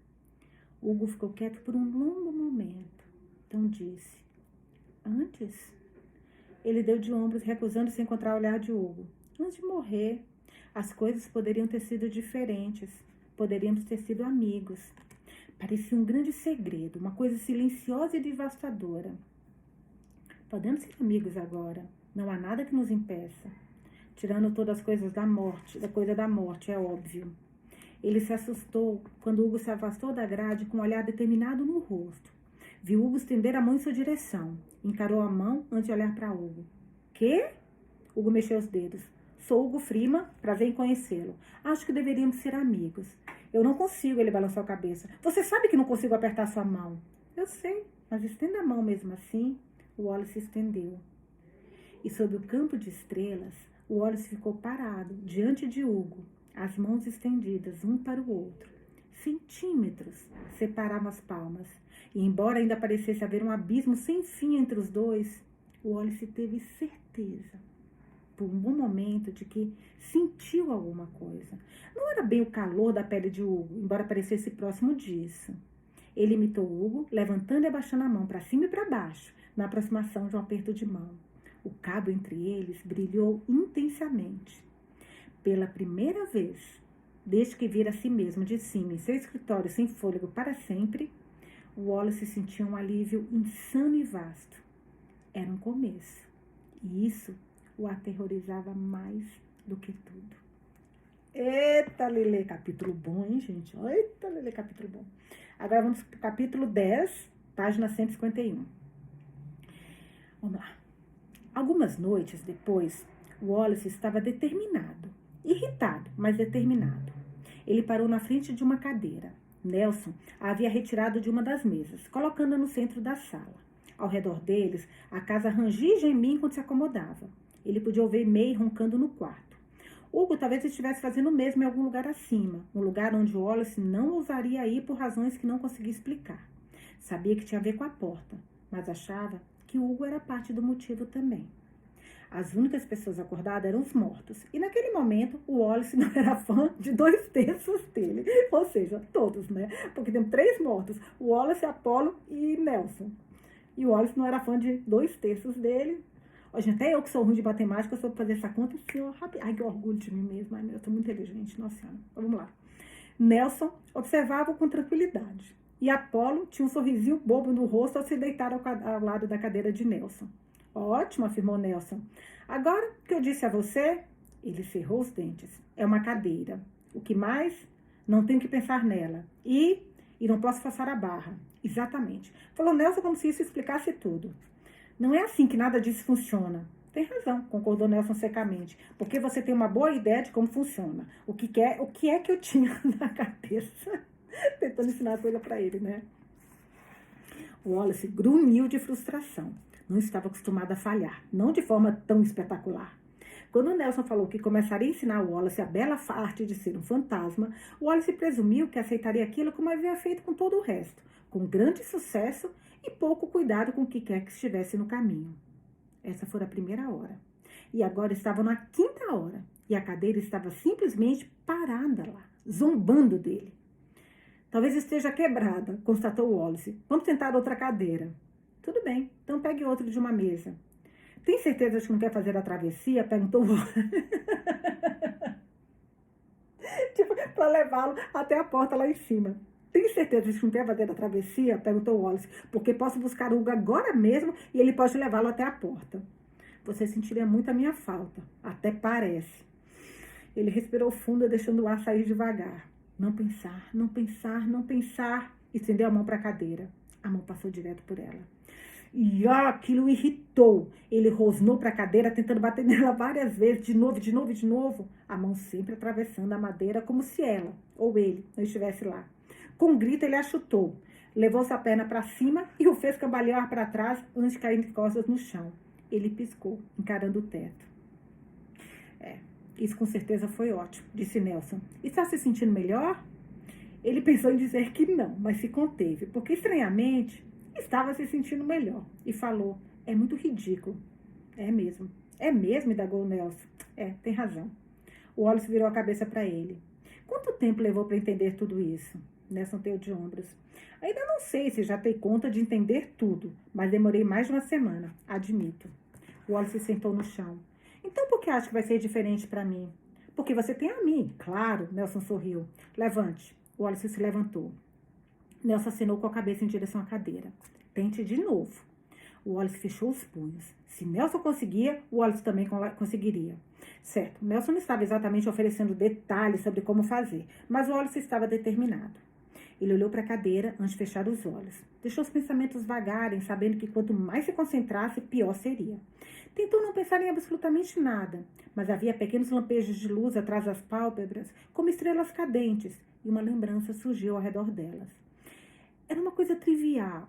Hugo ficou quieto por um longo momento. Então disse: antes? Ele deu de ombros, recusando-se a encontrar o olhar de Hugo. Antes de morrer, as coisas poderiam ter sido diferentes. Poderíamos ter sido amigos. Parecia um grande segredo, uma coisa silenciosa e devastadora. Podemos ser amigos agora. Não há nada que nos impeça. Tirando todas as coisas da morte, é óbvio. Ele se assustou quando Hugo se afastou da grade com um olhar determinado no rosto. Viu Hugo estender a mão em sua direção. Encarou a mão antes de olhar para Hugo. Quê? Hugo mexeu os dedos. Sou Hugo Freeman, prazer em conhecê-lo. Acho que deveríamos ser amigos. Eu não consigo, ele balançou a cabeça. Você sabe que não consigo apertar sua mão. Eu sei, mas estenda a mão mesmo assim. O Wallace estendeu. E sob o campo de estrelas, o Wallace ficou parado, diante de Hugo, as mãos estendidas um para o outro. Centímetros separavam as palmas. E embora ainda parecesse haver um abismo sem fim entre os dois, o Wallace teve certeza, por um bom momento, de que sentiu alguma coisa. Não era bem o calor da pele de Hugo, embora parecesse próximo disso. Ele imitou Hugo, levantando e abaixando a mão para cima e para baixo, na aproximação de um aperto de mão. O cabo entre eles brilhou intensamente. Pela primeira vez, desde que vira a si mesmo de cima em seu escritório sem fôlego para sempre, o Wallace sentiu um alívio insano e vasto. Era um começo. E isso o aterrorizava mais do que tudo. Eita, Lelê, capítulo bom, hein, gente? Eita, Lelê, capítulo bom. Agora vamos para o capítulo 10, página 151. Vamos lá. Algumas noites depois, Wallace estava determinado. Irritado, mas determinado. Ele parou na frente de uma cadeira. Nelson a havia retirado de uma das mesas, colocando-a no centro da sala. Ao redor deles, a casa rangia e gemia enquanto se acomodava. Ele podia ouvir May roncando no quarto. Hugo talvez estivesse fazendo o mesmo em algum lugar acima, um lugar onde Wallace não ousaria ir por razões que não conseguia explicar. Sabia que tinha a ver com a porta, mas achava que Hugo era parte do motivo também. As únicas pessoas acordadas eram os mortos. E naquele momento, o Wallace não era fã de 2/3 dele. Ou seja, todos, né? Porque tem 3 mortos. O Wallace, Apollo e Nelson. E o Wallace não era fã de 2/3 dele. Hoje, até eu que sou ruim de matemática, eu soube fazer essa conta assim, rápido. Ai, que orgulho de mim mesmo. Ai, eu sou muito inteligente, nossa senhora. Então, vamos lá. Nelson observava com tranquilidade. E Apollo tinha um sorrisinho bobo no rosto ao se deitar ao lado da cadeira de Nelson. Ótimo, afirmou Nelson. Agora que eu disse a você, ele cerrou os dentes. É uma cadeira. O que mais? Não tenho que pensar nela. E não posso forçar a barra. Exatamente. Falou Nelson como se isso explicasse tudo. Não é assim que nada disso funciona. Tem razão, concordou Nelson secamente. Porque você tem uma boa ideia de como funciona. O que é que eu tinha na cabeça? Tentando ensinar a coisa para ele, né? O Wallace grunhiu de frustração. Não estava acostumado a falhar, não de forma tão espetacular. Quando o Nelson falou que começaria a ensinar o Wallace a bela arte de ser um fantasma, o Wallace presumiu que aceitaria aquilo como havia feito com todo o resto, com grande sucesso e pouco cuidado com o que quer que estivesse no caminho. Essa foi a primeira hora. E agora estava na quinta hora, e a cadeira estava simplesmente parada lá, zombando dele. Talvez esteja quebrada, constatou Wallace. Vamos tentar outra cadeira. Tudo bem, então pegue outro de uma mesa. Tem certeza de que não quer fazer a travessia? Perguntou Wallace. Tipo, para levá-lo até a porta lá em cima. Tem certeza de que não quer fazer a travessia? Perguntou Wallace. Porque posso buscar o Hugo agora mesmo e ele pode levá-lo até a porta. Você sentiria muito a minha falta. Até parece. Ele respirou fundo, deixando o ar sair devagar. Não pensar, não pensar, não pensar. Estendeu a mão para a cadeira. A mão passou direto por ela. E aquilo o irritou. Ele rosnou para a cadeira, tentando bater nela várias vezes, de novo, de novo, de novo. A mão sempre atravessando a madeira, como se ela, ou ele, não estivesse lá. Com um grito, ele a chutou. Levou sua perna para cima e o fez cambalear para trás antes de cair de costas no chão. Ele piscou, encarando o teto. Isso com certeza foi ótimo, disse Nelson. Está se sentindo melhor? Ele pensou em dizer que não, mas se conteve, porque estranhamente estava se sentindo melhor. E falou, é muito ridículo. É mesmo, indagou Nelson. Tem razão. O Wallace virou a cabeça para ele. Quanto tempo levou para entender tudo isso? Nelson deu de ombros. Ainda não sei se já dei conta de entender tudo, mas demorei mais de uma semana, admito. O Wallace se sentou no chão. Então por que acha que vai ser diferente para mim? Porque você tem a mim, claro, Nelson sorriu. Levante. O Wallace se levantou. Nelson acenou com a cabeça em direção à cadeira. Tente de novo. O Wallace fechou os punhos. Se Nelson conseguia, o Wallace também conseguiria. Certo, Nelson não estava exatamente oferecendo detalhes sobre como fazer, mas o Wallace estava determinado. Ele olhou para a cadeira antes de fechar os olhos. Deixou os pensamentos vagarem, sabendo que quanto mais se concentrasse, pior seria. Tentou não pensar em absolutamente nada, mas havia pequenos lampejos de luz atrás das pálpebras, como estrelas cadentes, e uma lembrança surgiu ao redor delas. Era uma coisa trivial,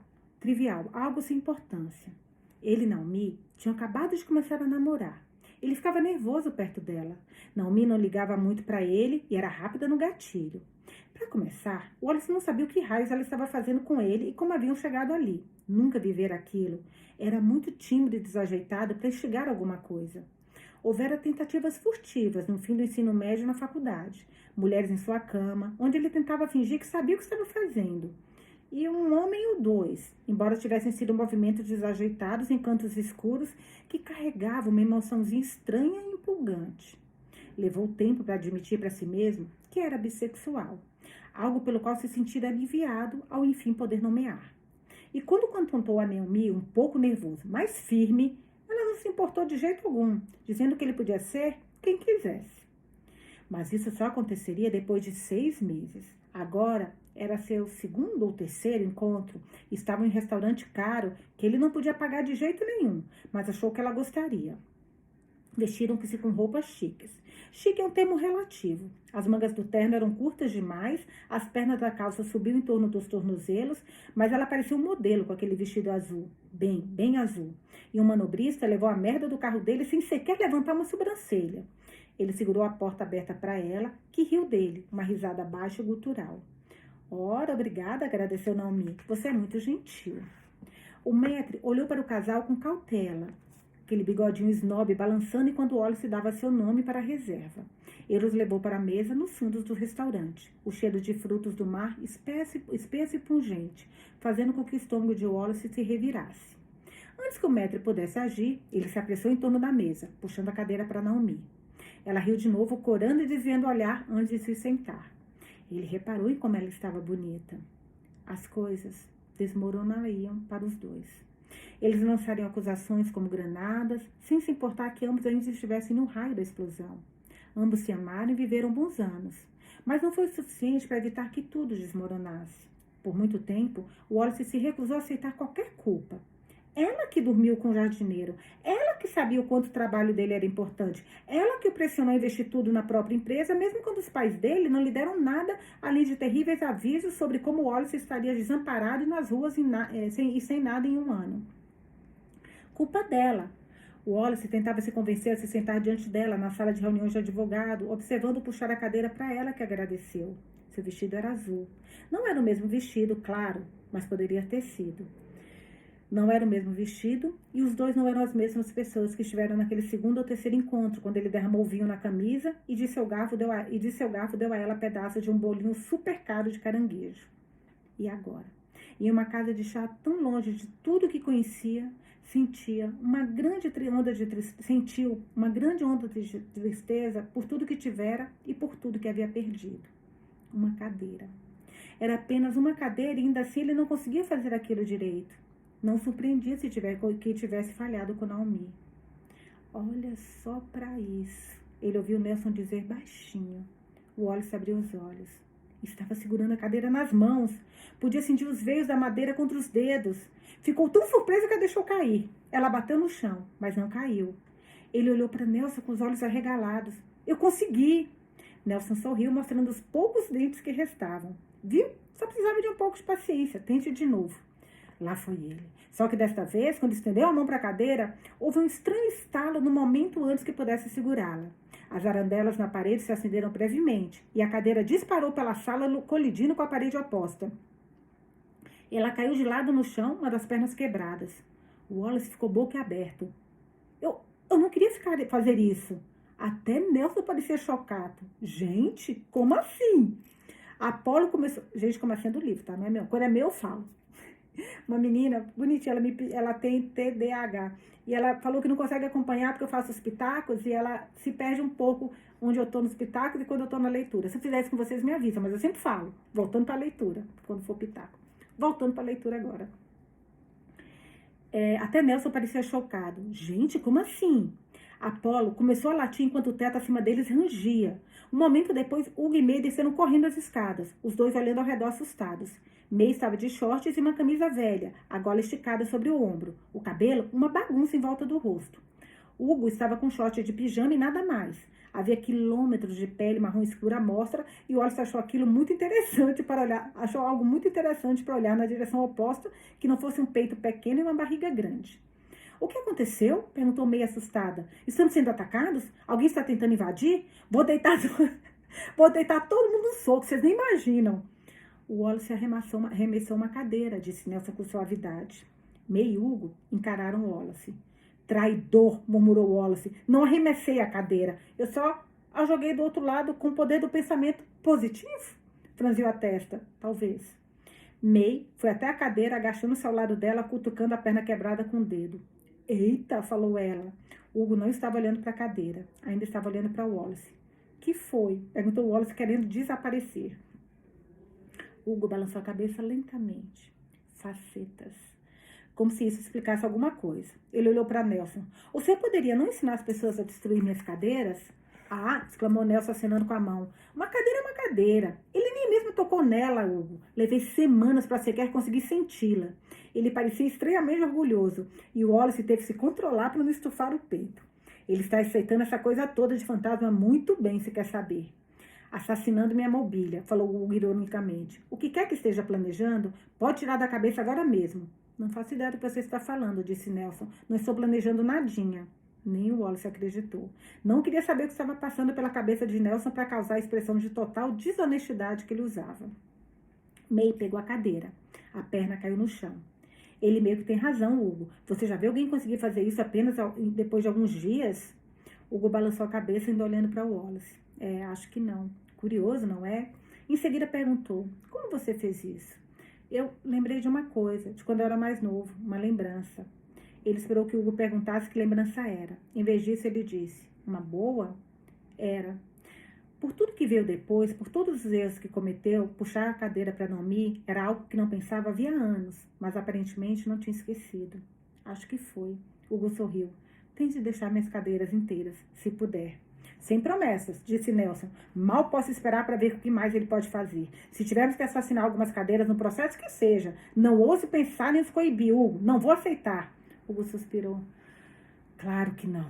algo sem importância. Ele e Naomi tinham acabado de começar a namorar. Ele ficava nervoso perto dela. Naomi não ligava muito para ele e era rápida no gatilho. Para começar, Wallace não sabia o que raios ela estava fazendo com ele e como haviam chegado ali. Nunca vivera aquilo. Era muito tímido e desajeitado para instigar alguma coisa. Houvera tentativas furtivas no fim do ensino médio na faculdade. Mulheres em sua cama, onde ele tentava fingir que sabia o que estava fazendo. E um homem ou dois, embora tivessem sido movimentos desajeitados em cantos escuros que carregavam uma emoçãozinha estranha e empolgante. Levou tempo para admitir para si mesmo que era bissexual, algo pelo qual se sentira aliviado ao enfim poder nomear. E quando contou a Naomi, um pouco nervoso, mas firme, ela não se importou de jeito algum, dizendo que ele podia ser quem quisesse. Mas isso só aconteceria depois de 6 meses. Agora era seu segundo ou terceiro encontro. Estavam em um restaurante caro que ele não podia pagar de jeito nenhum, mas achou que ela gostaria. Vestiram-se com roupas chiques. Chique é um termo relativo. As mangas do terno eram curtas demais, as pernas da calça subiam em torno dos tornozelos, mas ela parecia um modelo com aquele vestido azul, bem azul. E um manobrista levou a merda do carro dele sem sequer levantar uma sobrancelha. Ele segurou a porta aberta para ela, que riu dele, uma risada baixa e gutural. Ora, obrigada, agradeceu Naomi. Você é muito gentil. O maître olhou para o casal com cautela. Aquele bigodinho snob balançando enquanto o Wallace dava seu nome para a reserva. Ele os levou para a mesa nos fundos do restaurante. O cheiro de frutos do mar espesso e pungente, fazendo com que o estômago de Wallace se revirasse. Antes que o maître pudesse agir, ele se apressou em torno da mesa, puxando a cadeira para Naomi. Ela riu de novo, corando e desviando o olhar antes de se sentar. Ele reparou em como ela estava bonita. As coisas desmoronariam para os dois. Eles lançariam acusações como granadas, sem se importar que ambos ainda estivessem no raio da explosão. Ambos se amaram e viveram bons anos, mas não foi o suficiente para evitar que tudo desmoronasse. Por muito tempo, Wallace se recusou a aceitar qualquer culpa. Ela que dormiu com o jardineiro, ela que sabia o quanto o trabalho dele era importante. Ela que o pressionou a investir tudo na própria empresa, mesmo quando os pais dele não lhe deram nada, além de terríveis avisos sobre como Wallace estaria desamparado nas ruas e sem nada em um ano. Culpa dela. Wallace tentava se convencer a se sentar diante dela na sala de reuniões de advogado, observando puxar a cadeira para ela, que agradeceu. Seu vestido era azul. Não era o mesmo vestido, claro, mas poderia ter sido. Não era o mesmo vestido e os dois não eram as mesmas pessoas que estiveram naquele segundo ou terceiro encontro, quando ele derramou vinho na camisa e de seu garfo deu a ela pedaço de um bolinho super caro de caranguejo. E agora? Em uma casa de chá tão longe de tudo que conhecia, sentiu uma grande onda de tristeza por tudo que tivera e por tudo que havia perdido. Uma cadeira. Era apenas uma cadeira e ainda assim ele não conseguia fazer aquilo direito. Não surpreendia se tivesse falhado com Naomi. Olha só para isso. Ele ouviu Nelson dizer baixinho. O Wallace abriu os olhos. Estava segurando a cadeira nas mãos. Podia sentir os veios da madeira contra os dedos. Ficou tão surpresa que a deixou cair. Ela bateu no chão, mas não caiu. Ele olhou para Nelson com os olhos arregalados. Eu consegui! Nelson sorriu, mostrando os poucos dentes que restavam. Viu? Só precisava de um pouco de paciência. Tente de novo. Lá foi ele. Só que desta vez, quando estendeu a mão para a cadeira, houve um estranho estalo no momento antes que pudesse segurá-la. As arandelas na parede se acenderam brevemente e a cadeira disparou pela sala, colidindo com a parede oposta. Ela caiu de lado no chão, uma das pernas quebradas. O Wallace ficou boquiaberto. Eu não queria fazer isso. Até Nelson parecia chocado. Gente, como assim? Apolo começou... Gente, como assim é do livro, tá? Não é meu. Quando é meu, eu falo. Uma menina bonitinha, ela tem TDAH. E ela falou que não consegue acompanhar porque eu faço os pitacos e ela se perde um pouco onde eu tô nos pitacos e quando eu tô na leitura. Se eu fizer isso com vocês, me avisam, mas eu sempre falo, voltando para a leitura, quando for pitaco. Voltando para a leitura agora. Até Nelson parecia chocado. Gente, como assim? Apolo começou a latir enquanto o teto acima deles rangia. Um momento depois, Hugo e May desceram correndo as escadas, os dois olhando ao redor assustados. May estava de shorts e uma camisa velha, a gola esticada sobre o ombro. O cabelo, uma bagunça em volta do rosto. Hugo estava com short de pijama e nada mais. Havia quilômetros de pele marrom escura à mostra e o Wallace achou aquilo muito interessante para olhar. Achou algo muito interessante para olhar na direção oposta, que não fosse um peito pequeno e uma barriga grande. O que aconteceu? Perguntou May assustada. Estamos sendo atacados? Alguém está tentando invadir? Vou deitar todo mundo no soco, vocês nem imaginam. O Wallace arremessou uma cadeira, disse Nelson com suavidade. May e Hugo encararam o Wallace. Traidor, murmurou Wallace. Não arremessei a cadeira. Eu só a joguei do outro lado com o poder do pensamento positivo. Franziu a testa. Talvez. May foi até a cadeira, agachando-se ao lado dela, cutucando a perna quebrada com o dedo. Eita, falou ela. Hugo não estava olhando para a cadeira. Ainda estava olhando para Wallace. Que foi? Perguntou Wallace, querendo desaparecer. Hugo balançou a cabeça lentamente. Facetas. Como se isso explicasse alguma coisa. Ele olhou para Nelson. Você poderia não ensinar as pessoas a destruir minhas cadeiras? Ah, exclamou Nelson acenando com a mão. Uma cadeira é uma cadeira. Ele nem mesmo tocou nela, Hugo. Levei semanas para sequer conseguir senti-la. Ele parecia estranhamente orgulhoso. E o Wallace teve que se controlar para não estufar o peito. Ele está aceitando essa coisa toda de fantasma muito bem, se quer saber. Assassinando minha mobília, falou Hugo ironicamente. O que quer que esteja planejando, pode tirar da cabeça agora mesmo. Não faço ideia do que você está falando, disse Nelson. Não estou planejando nadinha. Nem o Wallace acreditou. Não queria saber o que estava passando pela cabeça de Nelson para causar a expressão de total desonestidade que ele usava. May pegou a cadeira. A perna caiu no chão. Ele meio que tem razão, Hugo. Você já viu alguém conseguir fazer isso apenas depois de alguns dias? Hugo balançou a cabeça ainda olhando para o Wallace. Acho que não. Curioso, não é? Em seguida perguntou, como você fez isso? Eu lembrei de uma coisa, de quando eu era mais novo, uma lembrança. Ele esperou que Hugo perguntasse que lembrança era. Em vez disso, ele disse, uma boa? Era. Por tudo que veio depois, por todos os erros que cometeu, puxar a cadeira para Naomi era algo que não pensava havia anos, mas aparentemente não tinha esquecido. Acho que foi. Hugo sorriu. Tente deixar minhas cadeiras inteiras, se puder. Sem promessas, disse Nelson. Mal posso esperar para ver o que mais ele pode fazer. Se tivermos que assassinar algumas cadeiras no processo que seja, não ouse pensar nem se coibir, Hugo. Não vou aceitar. Hugo suspirou. Claro que não.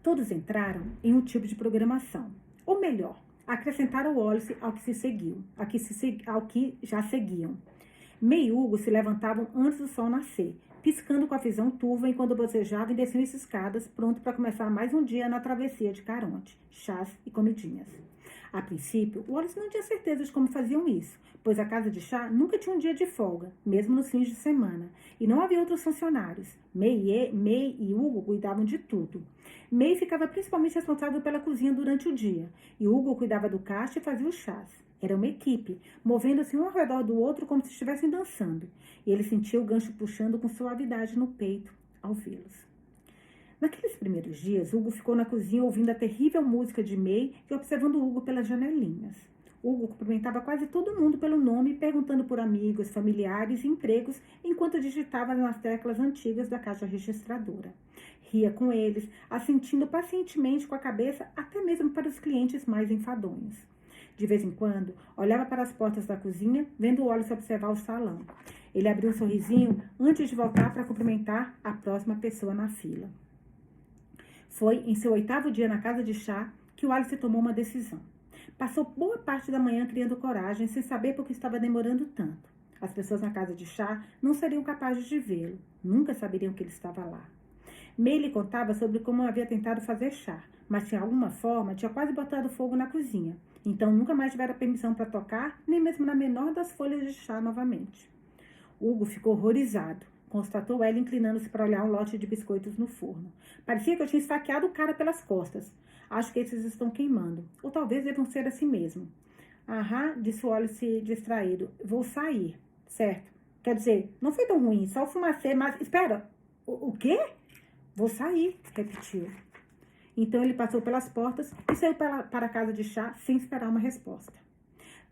Todos entraram em um tipo de programação. Ou melhor, acrescentaram o Wallace ao que já seguiam. May e Hugo se levantavam antes do sol nascer, piscando com a visão turva enquanto bocejavam e desciam as escadas, pronto para começar mais um dia na travessia de Caronte, chás e comidinhas. A princípio, Wallace não tinha certeza de como faziam isso, pois a casa de chá nunca tinha um dia de folga, mesmo nos fins de semana, e não havia outros funcionários. May e Hugo cuidavam de tudo. May ficava principalmente responsável pela cozinha durante o dia, e Hugo cuidava do caixa e fazia os chás. Era uma equipe, movendo-se um ao redor do outro como se estivessem dançando, e ele sentia o gancho puxando com suavidade no peito ao vê-los. Naqueles primeiros dias, Hugo ficou na cozinha ouvindo a terrível música de May e observando Hugo pelas janelinhas. Hugo cumprimentava quase todo mundo pelo nome, perguntando por amigos, familiares e empregos, enquanto digitava nas teclas antigas da caixa registradora. Ria com eles, assentindo pacientemente com a cabeça, até mesmo para os clientes mais enfadonhos. De vez em quando, olhava para as portas da cozinha, vendo o Wallace observar o salão. Ele abriu um sorrisinho antes de voltar para cumprimentar a próxima pessoa na fila. Foi em seu 8º dia na casa de chá que o Wallace tomou uma decisão. Passou boa parte da manhã criando coragem, sem saber por que estava demorando tanto. As pessoas na casa de chá não seriam capazes de vê-lo, nunca saberiam que ele estava lá. May lhe contava sobre como havia tentado fazer chá, mas de alguma forma tinha quase botado fogo na cozinha. Então nunca mais tivera permissão para tocar, nem mesmo na menor das folhas de chá novamente. Hugo ficou horrorizado. Constatou ela inclinando-se para olhar um lote de biscoitos no forno. Parecia que eu tinha esfaqueado o cara pelas costas. Acho que esses estão queimando. Ou talvez devam ser assim mesmo. Aham, disse o Wallace distraído. Vou sair. Certo. Quer dizer, não foi tão ruim, só o fumacê, mas... Espera, o quê? Vou sair, repetiu. Então ele passou pelas portas e saiu para a casa de chá sem esperar uma resposta.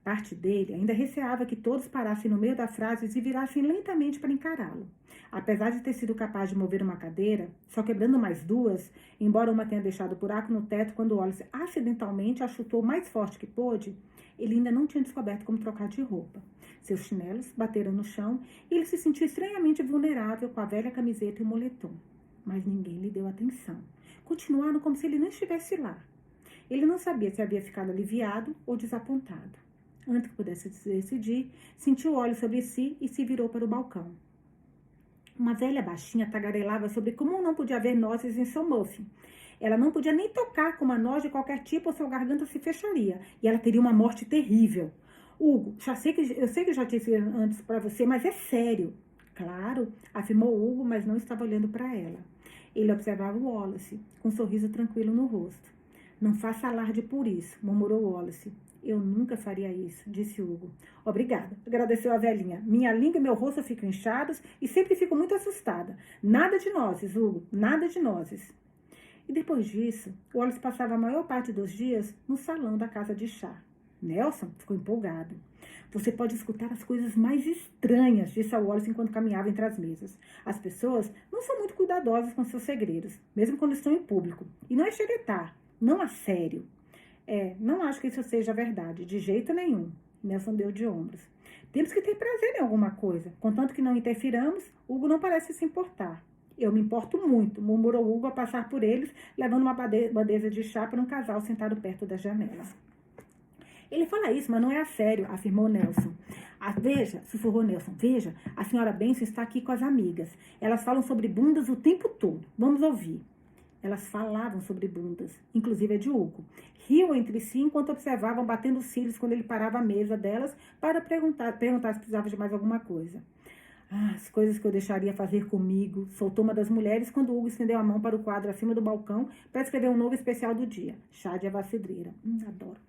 Parte dele ainda receava que todos parassem no meio da frase e virassem lentamente para encará-lo. Apesar de ter sido capaz de mover uma cadeira, só quebrando mais 2, embora uma tenha deixado buraco no teto quando Wallace acidentalmente a chutou mais forte que pôde, ele ainda não tinha descoberto como trocar de roupa. Seus chinelos bateram no chão e ele se sentiu estranhamente vulnerável com a velha camiseta e o moletom. Mas ninguém lhe deu atenção. Continuaram como se ele não estivesse lá. Ele não sabia se havia ficado aliviado ou desapontado. Antes que pudesse decidir, sentiu olhos sobre si e se virou para o balcão. Uma velha baixinha tagarelava sobre como não podia haver nozes em seu muffin. Ela não podia nem tocar com uma noz de qualquer tipo ou sua garganta se fecharia. E ela teria uma morte terrível. Hugo, eu sei que eu já disse antes para você, mas é sério. Claro, afirmou Hugo, mas não estava olhando para ela. Ele observava o Wallace, com um sorriso tranquilo no rosto. Não faça alarde por isso, murmurou Wallace. Eu nunca faria isso, disse Hugo. Obrigada, agradeceu a velhinha. Minha língua e meu rosto ficam inchados e sempre fico muito assustada. Nada de nozes, Hugo, nada de nozes. E depois disso, Wallace passava a maior parte dos dias no salão da casa de chá. Nelson ficou empolgado. Você pode escutar as coisas mais estranhas, disse a Wallace enquanto caminhava entre as mesas. As pessoas não são muito cuidadosas com seus segredos, mesmo quando estão em público. E não é xeretar, não a sério. Não acho que isso seja verdade, de jeito nenhum. Nelson deu de ombros. Temos que ter prazer em alguma coisa. Contanto que não interfiramos, Hugo não parece se importar. Eu me importo muito, murmurou Hugo ao passar por eles, levando uma bandeja de chá para um casal sentado perto da janela. Ele fala isso, mas não é a sério, afirmou Nelson. Veja, sussurrou Nelson, veja, a senhora Benson está aqui com as amigas. Elas falam sobre bundas o tempo todo. Vamos ouvir. Elas falavam sobre bundas, inclusive a de Hugo. Riam entre si enquanto observavam batendo os cílios quando ele parava à mesa delas para perguntar se precisava de mais alguma coisa. As coisas que eu deixaria fazer comigo, soltou uma das mulheres quando Hugo estendeu a mão para o quadro acima do balcão para escrever um novo especial do dia. Chá de avacedreira. Adoro.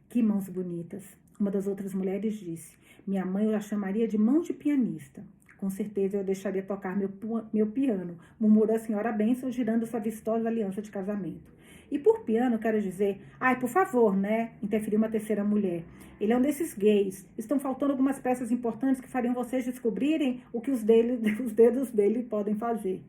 Que mãos bonitas. Uma das outras mulheres disse. Minha mãe eu a chamaria de mão de pianista. Com certeza eu deixaria tocar meu piano, murmurou a senhora Benson, girando sua vistosa aliança de casamento. E por piano, quero dizer... Ai, por favor, né? Interferiu uma terceira mulher. Ele é um desses gays. Estão faltando algumas peças importantes que fariam vocês descobrirem o que os dedos dele podem fazer.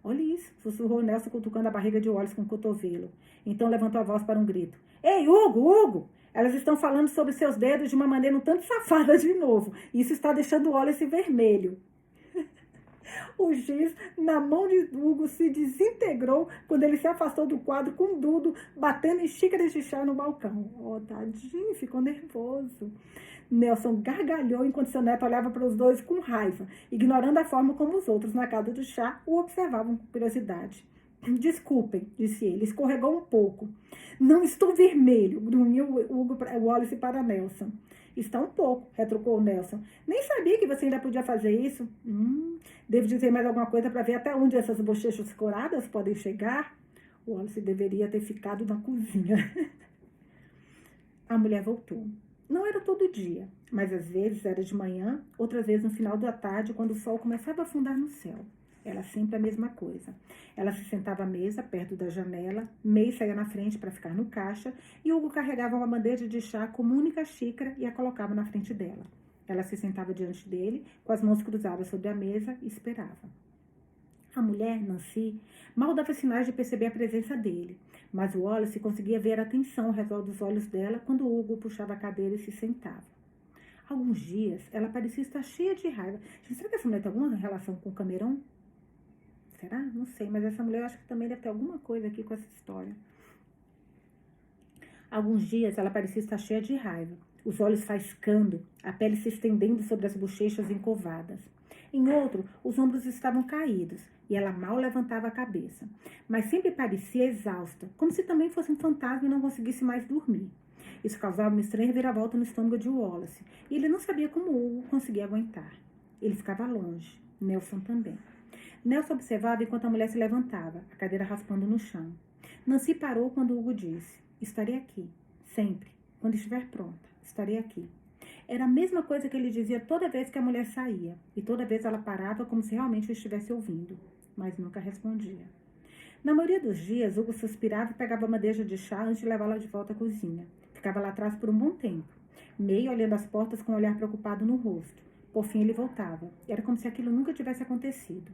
Olha isso, sussurrou Nelson, cutucando a barriga de Wallace com o cotovelo. Então levantou a voz para um grito. Ei, Hugo! Elas estão falando sobre seus dedos de uma maneira um tanto safada de novo. Isso está deixando o Wallace vermelho. O giz na mão de Hugo se desintegrou quando ele se afastou do quadro com Dudu batendo em xícaras de chá no balcão. Oh, tadinho, ficou nervoso. Nelson gargalhou enquanto seu neto olhava para os dois com raiva, ignorando a forma como os outros na casa do chá o observavam com curiosidade. Desculpem, disse ele, escorregou um pouco. Não estou vermelho, grunhiu Wallace para Nelson. Está um pouco, retrucou Nelson. Nem sabia que você ainda podia fazer isso. Devo dizer mais alguma coisa para ver até onde essas bochechas coradas podem chegar? Wallace deveria ter ficado na cozinha. A mulher voltou. Não era todo dia, mas às vezes era de manhã, outras vezes no final da tarde, quando o sol começava a afundar no céu. Era sempre a mesma coisa. Ela se sentava à mesa, perto da janela, May saía na frente para ficar no caixa, e Hugo carregava uma bandeja de chá com uma única xícara e a colocava na frente dela. Ela se sentava diante dele, com as mãos cruzadas sobre a mesa, e esperava. A mulher, Nancy, mal dava sinais de perceber a presença dele, mas o Wallace conseguia ver a tensão ao redor dos olhos dela quando Hugo puxava a cadeira e se sentava. Alguns dias, ela parecia estar cheia de raiva. Será que essa mulher tem alguma relação com o Cameron? Será? Não sei, mas essa mulher eu acho que também deve ter alguma coisa aqui com essa história. Alguns dias ela parecia estar cheia de raiva, os olhos faiscando, a pele se estendendo sobre as bochechas encovadas. Em outro, os ombros estavam caídos e ela mal levantava a cabeça, mas sempre parecia exausta, como se também fosse um fantasma e não conseguisse mais dormir. Isso causava uma estranha reviravolta no estômago de Wallace, e ele não sabia como Hugo conseguia aguentar. Ele ficava longe, Nelson também. Nelson observava enquanto a mulher se levantava, a cadeira raspando no chão. Nancy parou quando Hugo disse: estarei aqui, sempre, quando estiver pronta, estarei aqui. Era a mesma coisa que ele dizia toda vez que a mulher saía, e toda vez ela parava como se realmente o estivesse ouvindo, mas nunca respondia. Na maioria dos dias, Hugo suspirava e pegava a bandeja de chá antes de levá-la de volta à cozinha. Ficava lá atrás por um bom tempo, meio olhando as portas com um olhar preocupado no rosto. Por fim, ele voltava. Era como se aquilo nunca tivesse acontecido.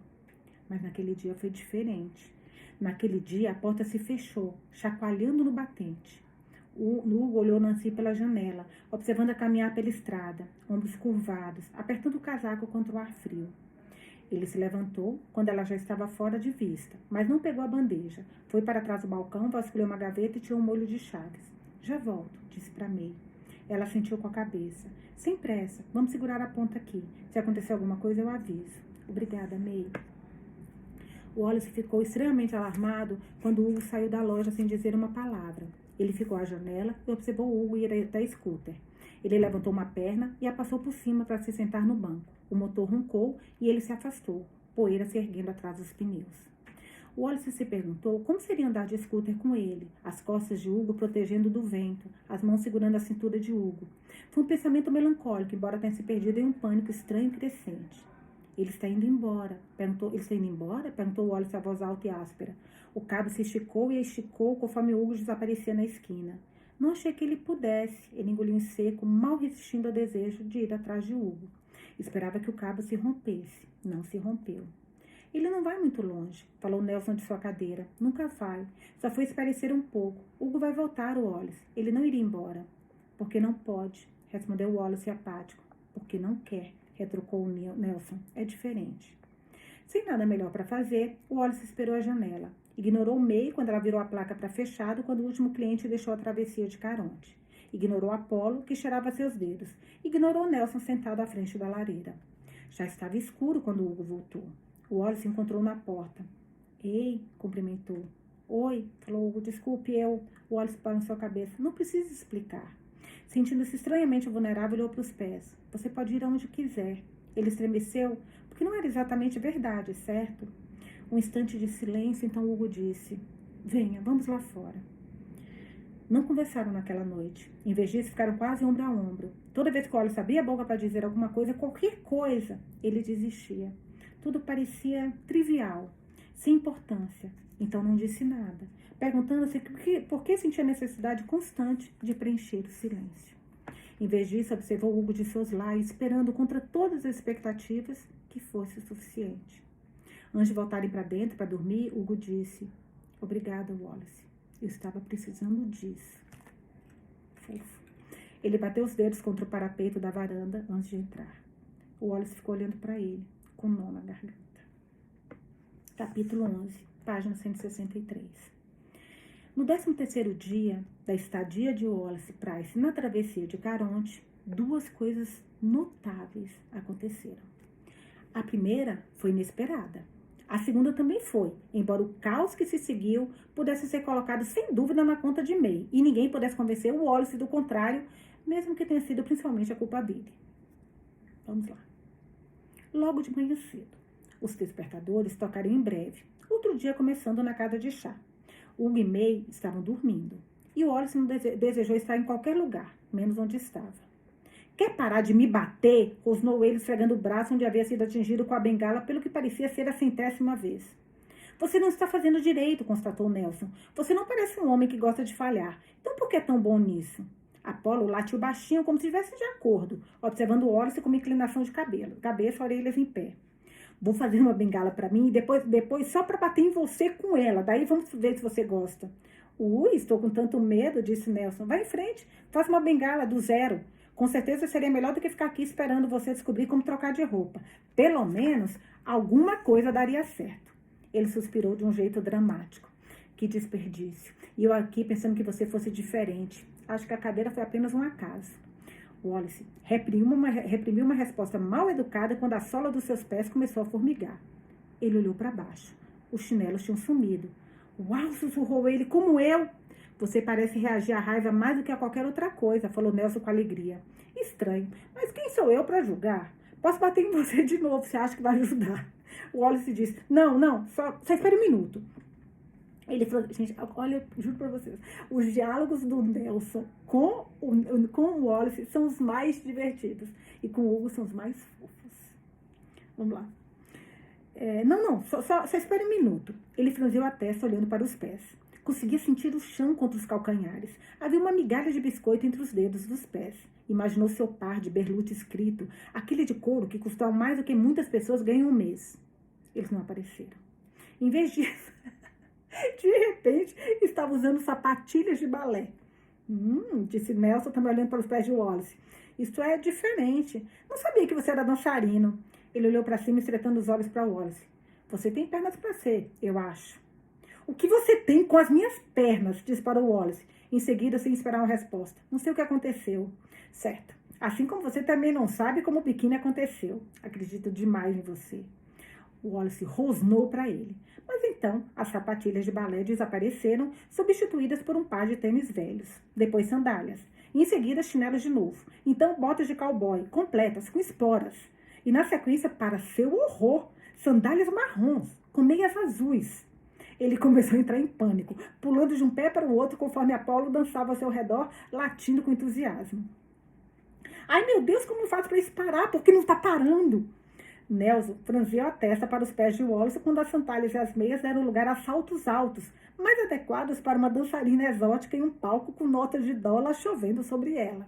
Mas naquele dia foi diferente. Naquele dia, a porta se fechou, chacoalhando no batente. Hugo olhou Nancy pela janela, observando-a caminhar pela estrada, ombros curvados, apertando o casaco contra o ar frio. Ele se levantou quando ela já estava fora de vista, mas não pegou a bandeja. Foi para trás do balcão, vasculhou uma gaveta e tirou um molho de chaves. Já volto, disse para May. Ela sentiu com a cabeça. Sem pressa, vamos segurar a ponta aqui. Se acontecer alguma coisa, eu aviso. Obrigada, May. O Wallace ficou extremamente alarmado quando Hugo saiu da loja sem dizer uma palavra. Ele ficou à janela e observou Hugo ir até a scooter. Ele levantou uma perna e a passou por cima para se sentar no banco. O motor roncou e ele se afastou, poeira se erguendo atrás dos pneus. O Wallace se perguntou como seria andar de scooter com ele, as costas de Hugo protegendo do vento, as mãos segurando a cintura de Hugo. Foi um pensamento melancólico, embora tenha se perdido em um pânico estranho e crescente. Ele está indo embora. Ele está indo embora? Perguntou Wallace a voz alta e áspera. O cabo se esticou e esticou conforme Hugo desaparecia na esquina. Não achei que ele pudesse. Ele engoliu em seco, mal resistindo ao desejo de ir atrás de Hugo. Esperava que o cabo se rompesse. Não se rompeu. Ele não vai muito longe, falou Nelson de sua cadeira. Nunca vai. Só foi se parecer um pouco. Hugo vai voltar, Wallace. Ele não iria embora. Porque não pode, respondeu Wallace apático. Porque não quer, retrucou Nelson. É diferente. Sem nada melhor para fazer, o Wallace esperou a janela. Ignorou May quando ela virou a placa para fechado quando o último cliente deixou a travessia de Caronte. Ignorou Apolo, que cheirava seus dedos. Ignorou Nelson sentado à frente da lareira. Já estava escuro quando Hugo voltou. O Wallace encontrou na porta. Ei, cumprimentou. Oi, falou Hugo, desculpe, eu. O Wallace balançou a cabeça. Não precisa explicar. Sentindo-se estranhamente vulnerável, olhou para os pés. Você pode ir aonde quiser. Ele estremeceu, porque não era exatamente verdade, certo? Um instante de silêncio, então Hugo disse, venha, vamos lá fora. Não conversaram naquela noite. Em vez disso, ficaram quase ombro a ombro. Toda vez que o Wallace abria a boca para dizer alguma coisa, qualquer coisa, ele desistia. Tudo parecia trivial, sem importância. Então não disse nada, perguntando-se por que sentia a necessidade constante de preencher o silêncio. Em vez disso, observou Hugo de soslaio, esperando contra todas as expectativas que fosse o suficiente. Antes de voltarem para dentro para dormir, Hugo disse, obrigada, Wallace. Eu estava precisando disso. Fofo. Ele bateu os dedos contra o parapeito da varanda antes de entrar. O Wallace ficou olhando para ele, com um nó na garganta. capítulo 11, página 163. No 13º dia da estadia de Wallace Price na travessia de Caronte, duas coisas notáveis aconteceram. A primeira foi inesperada. A segunda também foi, embora o caos que se seguiu pudesse ser colocado sem dúvida na conta de May, e ninguém pudesse convencer o Wallace do contrário, mesmo que tenha sido principalmente a culpa dele. Vamos lá. Logo de manhã cedo, os despertadores tocariam em breve, outro dia começando na casa de chá. Hugo e May estavam dormindo, e o Wallace não desejou estar em qualquer lugar, menos onde estava. Quer parar de me bater? Rosnou ele, esfregando o braço onde havia sido atingido com a bengala pelo que parecia ser a 100ª vez. Você não está fazendo direito, constatou Nelson. Você não parece um homem que gosta de falhar. Então por que é tão bom nisso? Apolo latiu baixinho, como se estivesse de acordo, observando o Wallace com uma inclinação de cabeça, orelhas em pé. Vou fazer uma bengala para mim e depois só para bater em você com ela. Daí vamos ver se você gosta. Ui, estou com tanto medo, disse Nelson. Vai em frente, faça uma bengala do zero. Com certeza seria melhor do que ficar aqui esperando você descobrir como trocar de roupa. Pelo menos, alguma coisa daria certo. Ele suspirou de um jeito dramático. Que desperdício. E eu aqui pensando que você fosse diferente. Acho que a cadeira foi apenas um acaso. Wallace reprimiu uma resposta mal educada quando a sola dos seus pés começou a formigar. Ele olhou para baixo. Os chinelos tinham sumido. Uau, sussurrou ele, como eu! Você parece reagir à raiva mais do que a qualquer outra coisa, falou Nelson com alegria. Estranho, mas quem sou eu para julgar? Posso bater em você de novo, você acha que vai ajudar? O Wallace disse, não, só espere um minuto. Ele falou, gente, olha, juro para vocês, os diálogos do Nelson com o Wallace são os mais divertidos e com o Hugo são os mais fofos. Vamos lá. Só espere um minuto. Ele franziu a testa olhando para os pés. Conseguia sentir o chão contra os calcanhares. Havia uma migalha de biscoito entre os dedos dos pés. Imaginou seu par de berlute escrito, aquele de couro que custou mais do que muitas pessoas ganham um mês. Eles não apareceram. Em vez disso, de repente, estava usando sapatilhas de balé. Disse Nelson, também olhando para os pés de Wallace. Isso é diferente. Não sabia que você era dançarino. Ele olhou para cima, estreitando os olhos para Wallace. Você tem pernas para ser, eu acho. O que você tem com as minhas pernas? Disse para o Wallace. Em seguida, sem esperar uma resposta. Não sei o que aconteceu. Certo. Assim como você também não sabe como o biquíni aconteceu. Acredito demais em você. O Wallace rosnou para ele. Mas então, as sapatilhas de balé desapareceram, substituídas por um par de tênis velhos. Depois sandálias. E em seguida, chinelos de novo. Então, botas de cowboy, completas, com esporas. E na sequência, para seu horror, sandálias marrons, com meias azuis. Ele começou a entrar em pânico, pulando de um pé para o outro conforme Apolo dançava ao seu redor, latindo com entusiasmo. Ai, meu Deus, como eu faço para isso parar? Por que não está parando? Nelson franziu a testa para os pés de Wallace quando as sandálias e as meias deram lugar a saltos altos, mais adequados para uma dançarina exótica em um palco com notas de dólar chovendo sobre ela.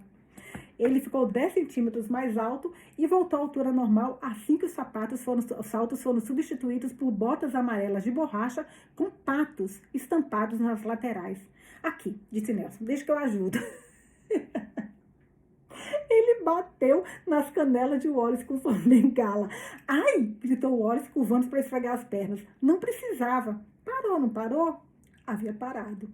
Ele ficou 10 centímetros mais alto e voltou à altura normal assim que os saltos foram substituídos por botas amarelas de borracha com patos estampados nas laterais. Aqui, disse Nelson, deixa que eu ajudo. Ele bateu nas canelas de Wallace com sua bengala. Ai, gritou Wallace, curvando para esfregar as pernas. Não precisava. Parou, não parou? Havia parado.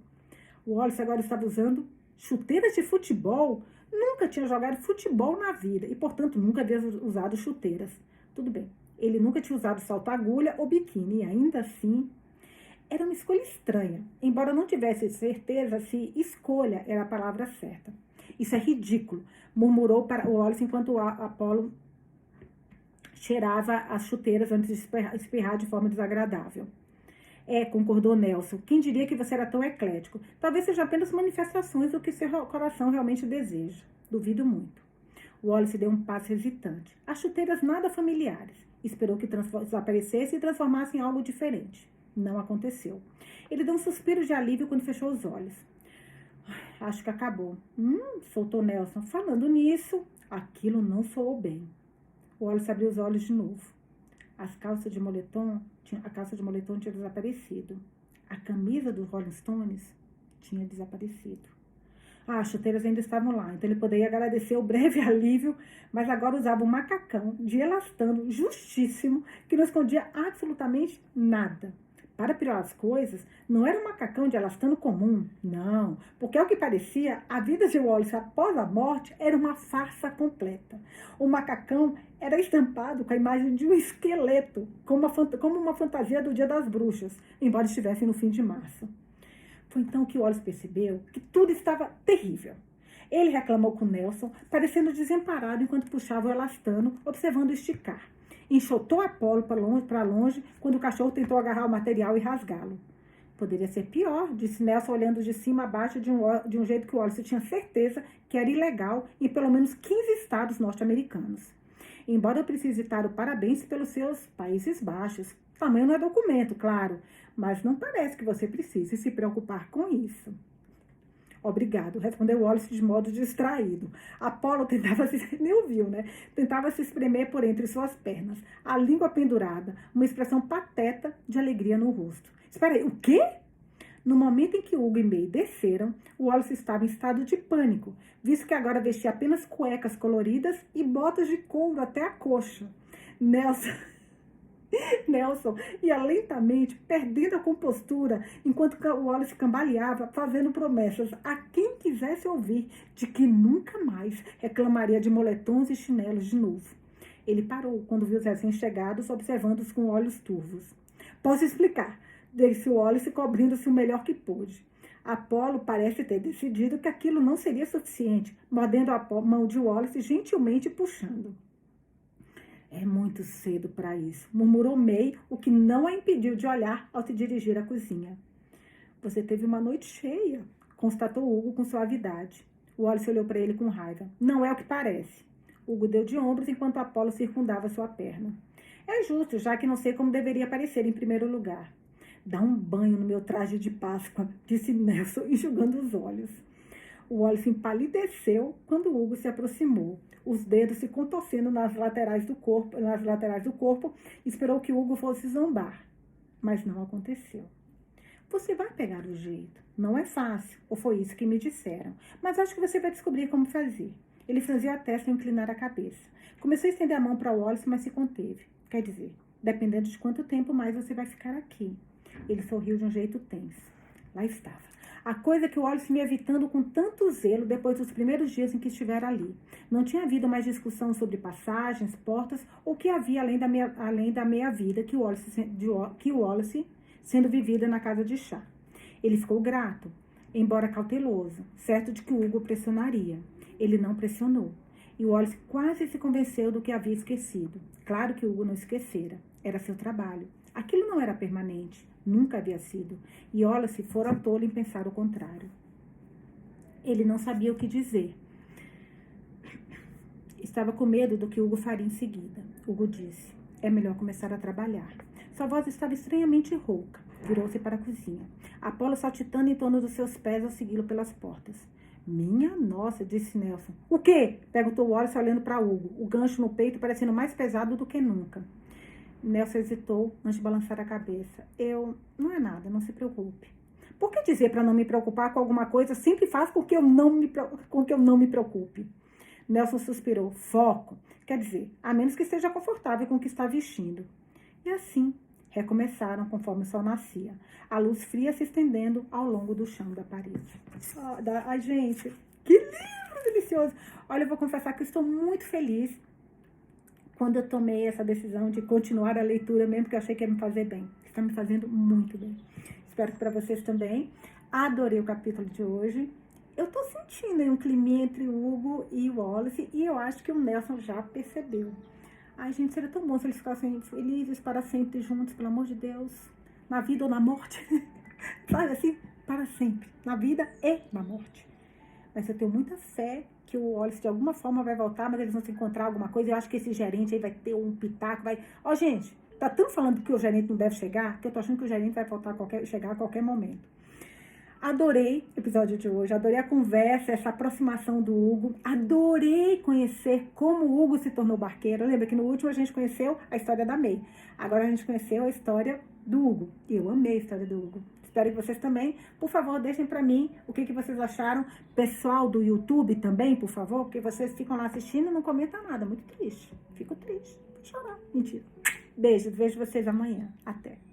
Wallace agora estava usando chuteiras de futebol. Nunca tinha jogado futebol na vida e, portanto, nunca havia usado chuteiras. Tudo bem, ele nunca tinha usado salto-agulha ou biquíni e, ainda assim, era uma escolha estranha, embora não tivesse certeza se escolha era a palavra certa. Isso é ridículo, murmurou para o Wallace enquanto Apolo cheirava as chuteiras antes de espirrar de forma desagradável. Concordou Nelson. Quem diria que você era tão eclético? Talvez seja apenas manifestações do que seu coração realmente deseja. Duvido muito. Wallace deu um passo hesitante. As chuteiras nada familiares. Esperou que desaparecesse e transformasse em algo diferente. Não aconteceu. Ele deu um suspiro de alívio quando fechou os olhos. Acho que acabou. Soltou Nelson. Falando nisso, aquilo não soou bem. Wallace abriu os olhos de novo. A calça de moletom tinha desaparecido. A camisa dos Rolling Stones tinha desaparecido. as chuteiras ainda estavam lá, então ele poderia agradecer o breve alívio, mas agora usava um macacão de elastano justíssimo que não escondia absolutamente nada. Para piorar as coisas, não era um macacão de elastano comum, não, porque ao que parecia, a vida de Wallace após a morte era uma farsa completa. O macacão era estampado com a imagem de um esqueleto, como uma fantasia do Dia das Bruxas, embora estivesse no fim de março. Foi então que Wallace percebeu que tudo estava terrível. Ele reclamou com Nelson, parecendo desamparado enquanto puxava o elastano, observando esticar. Enxotou Apolo para longe quando o cachorro tentou agarrar o material e rasgá-lo. Poderia ser pior, disse Nelson, olhando de cima a baixo de um jeito que Wallace tinha certeza que era ilegal em pelo menos 15 estados norte-americanos. Embora eu precise dar o parabéns pelos seus Países Baixos. Tamanho não é documento, claro, mas não parece que você precise se preocupar com isso. Obrigado, respondeu Wallace de modo distraído. Apolo tentava nem ouviu, né? Tentava se espremer por entre suas pernas, a língua pendurada, uma expressão pateta de alegria no rosto. Espera aí, o quê? No momento em que Hugo e May desceram, Wallace estava em estado de pânico, visto que agora vestia apenas cuecas coloridas e botas de couro até a coxa. Nelson ia lentamente, perdendo a compostura, enquanto Wallace cambaleava, fazendo promessas a quem quisesse ouvir de que nunca mais reclamaria de moletons e chinelos de novo. Ele parou quando viu os recém-chegados, observando-os com olhos turvos. Posso explicar, disse Wallace, cobrindo-se o melhor que pôde. Apolo parece ter decidido que aquilo não seria suficiente, mordendo a mão de Wallace e gentilmente puxando. É muito cedo para isso, murmurou May, o que não a impediu de olhar ao se dirigir à cozinha. Você teve uma noite cheia, constatou Hugo com suavidade. Wallace olhou para ele com raiva. Não é o que parece. Hugo deu de ombros enquanto Apolo circundava sua perna. É justo, já que não sei como deveria parecer em primeiro lugar. Dá um banho no meu traje de Páscoa, disse Nelson, enxugando os olhos. Wallace empalideceu quando Hugo se aproximou, os dedos se contorcendo nas laterais do corpo, esperou que Hugo fosse zombar, mas não aconteceu. Você vai pegar o jeito. Não é fácil, ou foi isso que me disseram, mas acho que você vai descobrir como fazer. Ele franziu a testa e inclinar a cabeça. Começou a estender a mão para Wallace, mas se conteve. Quer dizer, dependendo de quanto tempo mais você vai ficar aqui. Ele sorriu de um jeito tenso. Lá estava. A coisa que o Wallace me evitando com tanto zelo depois dos primeiros dias em que estivera ali. Não tinha havido mais discussão sobre passagens, portas, ou que havia além da meia-vida que o Wallace sendo vivida na casa de chá. Ele ficou grato, embora cauteloso, certo de que o Hugo pressionaria. Ele não pressionou. E o Wallace quase se convenceu do que havia esquecido. Claro que o Hugo não esquecera. Era seu trabalho. Aquilo não era permanente. Nunca havia sido. E Wallace fora tolo em pensar o contrário. Ele não sabia o que dizer. Estava com medo do que Hugo faria em seguida. Hugo disse, é melhor começar a trabalhar. Sua voz estava estranhamente rouca. Virou-se para a cozinha. Apolo saltitando em torno dos seus pés ao segui-lo pelas portas. Minha nossa, disse Nelson. O quê? Perguntou Wallace olhando para Hugo, o gancho no peito parecendo mais pesado do que nunca. Nelson hesitou antes de balançar a cabeça. Não é nada, não se preocupe. Por que dizer para não me preocupar com alguma coisa sempre faz com que eu não me preocupe? Nelson suspirou. Foco. Quer dizer, a menos que esteja confortável com o que está vestindo. E assim, recomeçaram conforme o sol nascia. A luz fria se estendendo ao longo do chão da parede. Ai, gente, que livro delicioso. Olha, eu vou confessar que eu estou muito feliz quando eu tomei essa decisão de continuar a leitura, mesmo que eu achei que ia me fazer bem. Está me fazendo muito bem. Espero que para vocês também. Adorei o capítulo de hoje. Eu tô sentindo aí um climinha entre o Hugo e o Wallace, e eu acho que o Nelson já percebeu. Ai, gente, seria tão bom se eles ficassem felizes para sempre juntos, pelo amor de Deus. Na vida ou na morte. Sabe assim? Para sempre. Na vida e na morte. Mas eu tenho muita fé que o Wallace de alguma forma vai voltar, mas eles vão se encontrar alguma coisa. Eu acho que esse gerente aí vai ter um pitaco, vai... Ó, gente, tá tanto falando que o gerente não deve chegar, que eu tô achando que o gerente vai chegar a qualquer momento. Adorei o episódio de hoje, adorei a conversa, essa aproximação do Hugo, adorei conhecer como o Hugo se tornou barqueiro. Lembra que no último a gente conheceu a história da May, agora a gente conheceu a história do Hugo. Eu amei a história do Hugo, Espero que vocês também. Por favor, deixem pra mim o que vocês acharam. Pessoal do YouTube também, por favor, porque vocês ficam lá assistindo e não comentam nada. Muito triste. Fico triste. Vou chorar. Mentira. Beijo. Vejo vocês amanhã. Até.